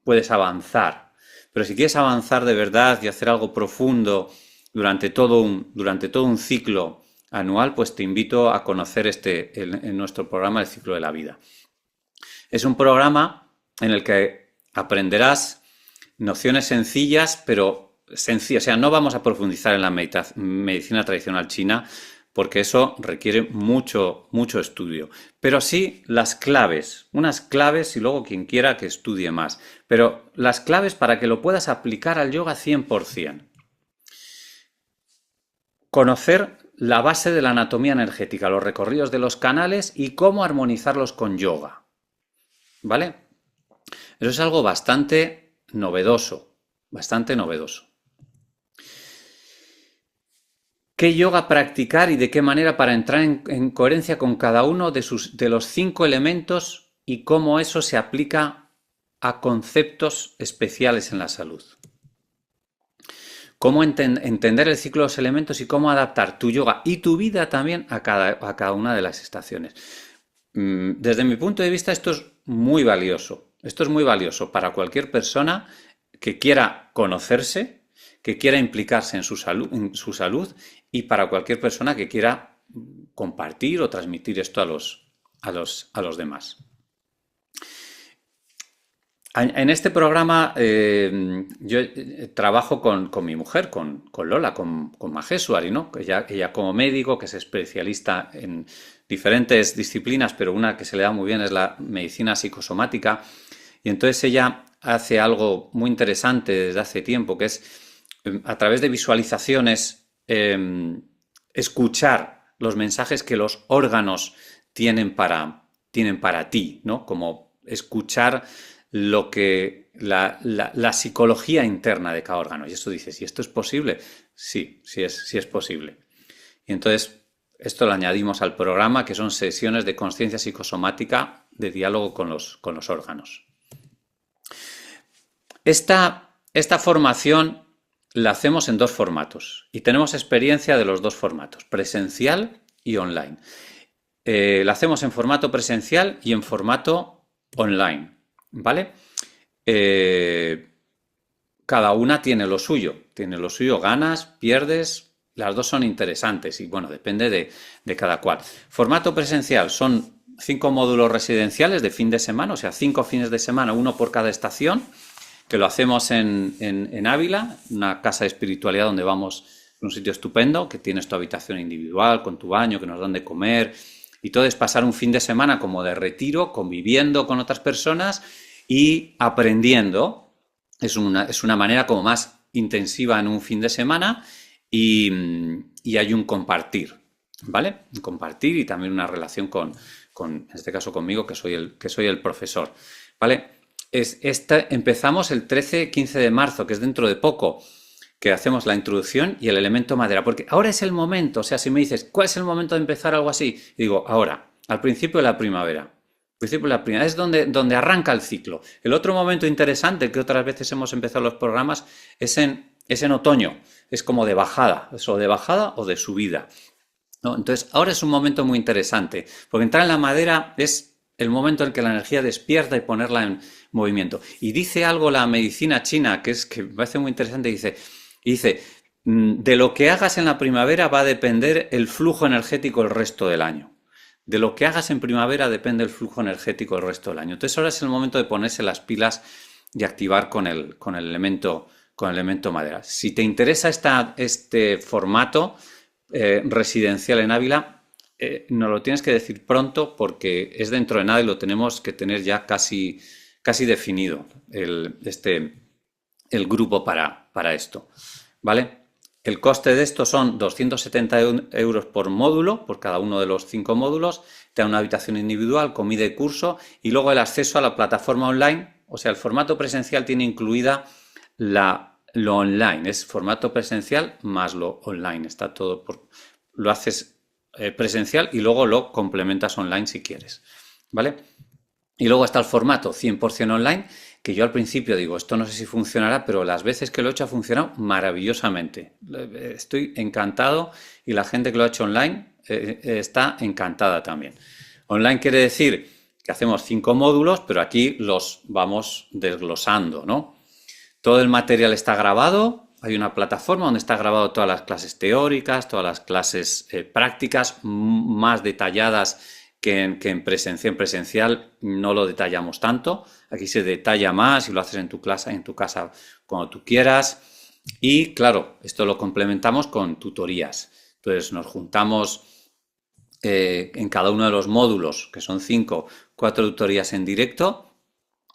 puedes avanzar. Pero si quieres avanzar de verdad y hacer algo profundo durante todo un ciclo anual, pues te invito a conocer en nuestro programa El Ciclo de la Vida. Es un programa en el que aprenderás nociones sencillas, pero sencillas. O sea, no vamos a profundizar en la medicina tradicional china, porque eso requiere mucho estudio. Pero sí las claves, unas claves y luego quien quiera que estudie más. Pero las claves para que lo puedas aplicar al yoga 100%. Conocer la base de la anatomía energética, los recorridos de los canales y cómo armonizarlos con yoga. ¿Vale? Eso es algo bastante novedoso, bastante novedoso. ¿Qué yoga practicar y de qué manera para entrar en coherencia con cada uno de los 5 elementos y cómo eso se aplica a conceptos especiales en la salud? Cómo entender el ciclo de los elementos y cómo adaptar tu yoga y tu vida también a cada una de las estaciones. Desde mi punto de vista esto es muy valioso. Esto es muy valioso para cualquier persona que quiera conocerse, que quiera implicarse en su salud y para cualquier persona que quiera compartir o transmitir esto a los demás. En este programa yo trabajo con mi mujer, con Lola, con Maheshwari, ¿no? Ella como médico, que es especialista en diferentes disciplinas, pero una que se le da muy bien es la medicina psicosomática. Y entonces ella hace algo muy interesante desde hace tiempo, que es a través de visualizaciones escuchar los mensajes que los órganos tienen para ti, ¿no? Como escuchar lo que la psicología interna de cada órgano. Y esto dices, ¿y esto es posible? Sí es posible. Y entonces esto lo añadimos al programa, que son sesiones de conciencia psicosomática de diálogo con los órganos. Esta formación la hacemos en 2 formatos y tenemos experiencia de los 2 formatos, presencial y online. La hacemos en formato presencial y en formato online, ¿vale? Cada una tiene lo suyo, ganas, pierdes, las 2 son interesantes y bueno, depende de cada cual. Formato presencial son 5 módulos residenciales de fin de semana, o sea, 5 fines de semana, 1 por cada estación, que lo hacemos en Ávila, una casa de espiritualidad donde vamos, un sitio estupendo, que tienes tu habitación individual, con tu baño, que nos dan de comer, y todo es pasar un fin de semana como de retiro, conviviendo con otras personas y aprendiendo. Es una manera como más intensiva en un fin de semana y hay un compartir, ¿vale? Un compartir y también una relación con en este caso conmigo, que soy el profesor, ¿vale? Empezamos el 13-15 de marzo, que es dentro de poco, que hacemos la introducción y el elemento madera, porque ahora es el momento. O sea, si me dices, ¿cuál es el momento de empezar algo así? Y digo, ahora, al principio de la primavera. Es donde arranca el ciclo. El otro momento interesante, que otras veces hemos empezado los programas, es en otoño. Es como de bajada, o de subida, ¿no? Entonces, ahora es un momento muy interesante, porque entrar en la madera es el momento en que la energía despierta y ponerla en movimiento. Y dice algo la medicina china que me parece muy interesante, dice, de lo que hagas en la primavera va a depender el flujo energético el resto del año. De lo que hagas en primavera depende el flujo energético el resto del año. Entonces ahora es el momento de ponerse las pilas y activar con el elemento madera. Si te interesa este formato residencial en Ávila, nos lo tienes que decir pronto porque es dentro de nada y lo tenemos que tener ya casi definido el grupo para esto, ¿vale? El coste de esto son 270 euros por módulo, por cada uno de los 5 módulos. Te da una habitación individual, comida y curso, y luego el acceso a la plataforma online. O sea, el formato presencial tiene incluida lo online. Es formato presencial más lo online. Está todo lo haces presencial y luego lo complementas online si quieres, ¿vale? Y luego está el formato 100% online, que yo al principio digo, esto no sé si funcionará, pero las veces que lo he hecho ha funcionado maravillosamente. Estoy encantado y la gente que lo ha hecho online está encantada también. Online quiere decir que hacemos 5 módulos, pero aquí los vamos desglosando, ¿no? Todo el material está grabado, hay una plataforma donde está grabado todas las clases teóricas, todas las clases prácticas más detalladas que en presencial no lo detallamos tanto. Aquí se detalla más y lo haces en tu casa cuando tú quieras. Y claro, esto lo complementamos con tutorías. Entonces nos juntamos en cada uno de los módulos, que son 5, 4 tutorías en directo,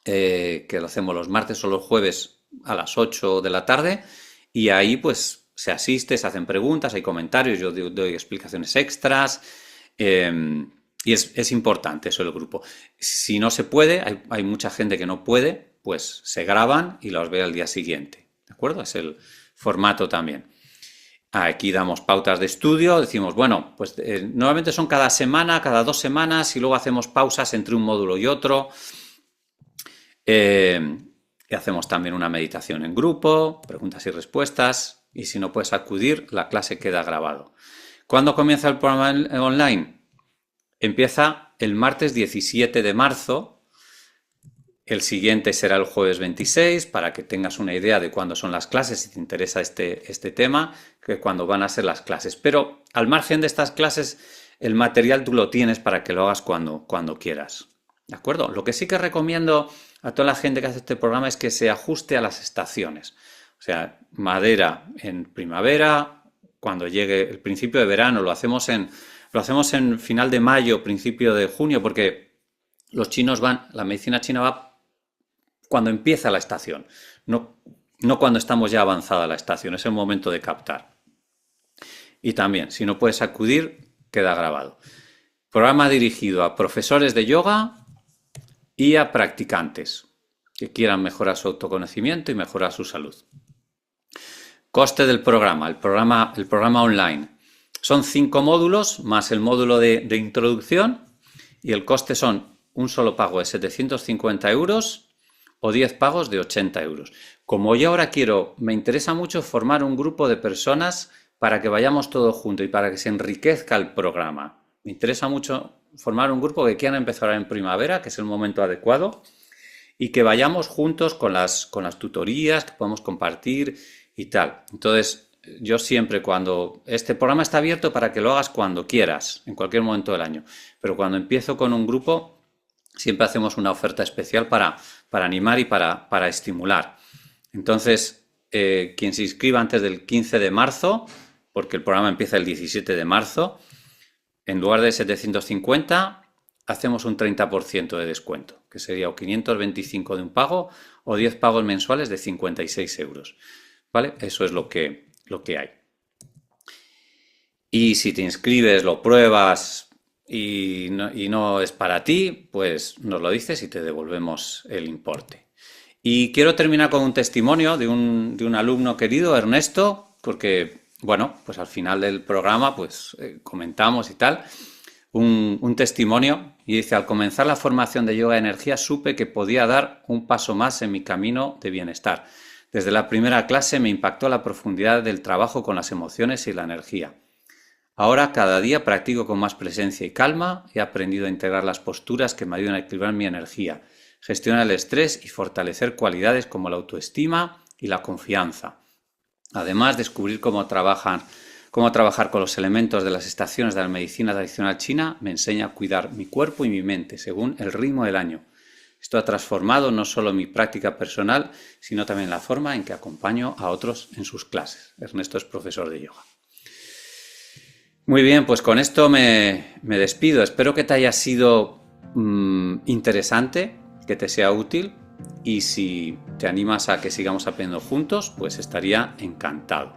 que lo hacemos los martes o los jueves a las 8 de la tarde. Y ahí pues se asiste, se hacen preguntas, hay comentarios, yo doy explicaciones extras. Y es importante eso del grupo. Si no se puede, hay mucha gente que no puede, pues se graban y los ve al día siguiente. ¿De acuerdo? Es el formato también. Aquí damos pautas de estudio, decimos, bueno, pues normalmente son cada semana, cada 2 semanas y luego hacemos pausas entre un módulo y otro. Y hacemos también una meditación en grupo, preguntas y respuestas. Y si no puedes acudir, la clase queda grabado. ¿Cuándo comienza el programa online? Empieza el martes 17 de marzo, el siguiente será el jueves 26, para que tengas una idea de cuándo son las clases, si te interesa este tema, que cuándo van a ser las clases. Pero al margen de estas clases, el material tú lo tienes para que lo hagas cuando quieras. ¿De acuerdo? Lo que sí que recomiendo a toda la gente que hace este programa es que se ajuste a las estaciones. O sea, madera en primavera, cuando llegue el principio de verano, lo hacemos en final de mayo, principio de junio, porque la medicina china va cuando empieza la estación, no cuando estamos ya avanzada la estación, es el momento de captar. Y también, si no puedes acudir, queda grabado. Programa dirigido a profesores de yoga y a practicantes que quieran mejorar su autoconocimiento y mejorar su salud. Coste del programa, el programa online. Son 5 módulos más el módulo de introducción y el coste son un solo pago de 750 euros o 10 pagos de 80 euros. Como yo ahora me interesa mucho formar un grupo de personas para que vayamos todos juntos y para que se enriquezca el programa. Me interesa mucho formar un grupo que quieran empezar en primavera, que es el momento adecuado, y que vayamos juntos con las tutorías, que podamos compartir y tal. Entonces, yo siempre cuando este programa está abierto para que lo hagas cuando quieras, en cualquier momento del año, pero cuando empiezo con un grupo siempre hacemos una oferta especial para animar y para estimular. Entonces, quien se inscriba antes del 15 de marzo, porque el programa empieza el 17 de marzo, en lugar de 750 hacemos un 30% de descuento, que sería o 525 de un pago o 10 pagos mensuales de 56 euros. ¿Vale? Eso es lo que hay. Y si te inscribes, lo pruebas y no es para ti, pues nos lo dices y te devolvemos el importe. Y quiero terminar con un testimonio de un alumno querido, Ernesto, porque, bueno, pues al final del programa pues comentamos y tal, un testimonio, y dice: al comenzar la formación de yoga de energía supe que podía dar un paso más en mi camino de bienestar. Desde la primera clase me impactó la profundidad del trabajo con las emociones y la energía. Ahora cada día practico con más presencia y calma, he aprendido a integrar las posturas que me ayudan a equilibrar mi energía, gestionar el estrés y fortalecer cualidades como la autoestima y la confianza. Además, descubrir cómo trabajar con los elementos de las estaciones de la medicina tradicional china me enseña a cuidar mi cuerpo y mi mente según el ritmo del año. Esto ha transformado no solo mi práctica personal, sino también la forma en que acompaño a otros en sus clases. Ernesto es profesor de yoga. Muy bien, pues con esto me despido. Espero que te haya sido interesante, que te sea útil, y si te animas a que sigamos aprendiendo juntos, pues estaría encantado.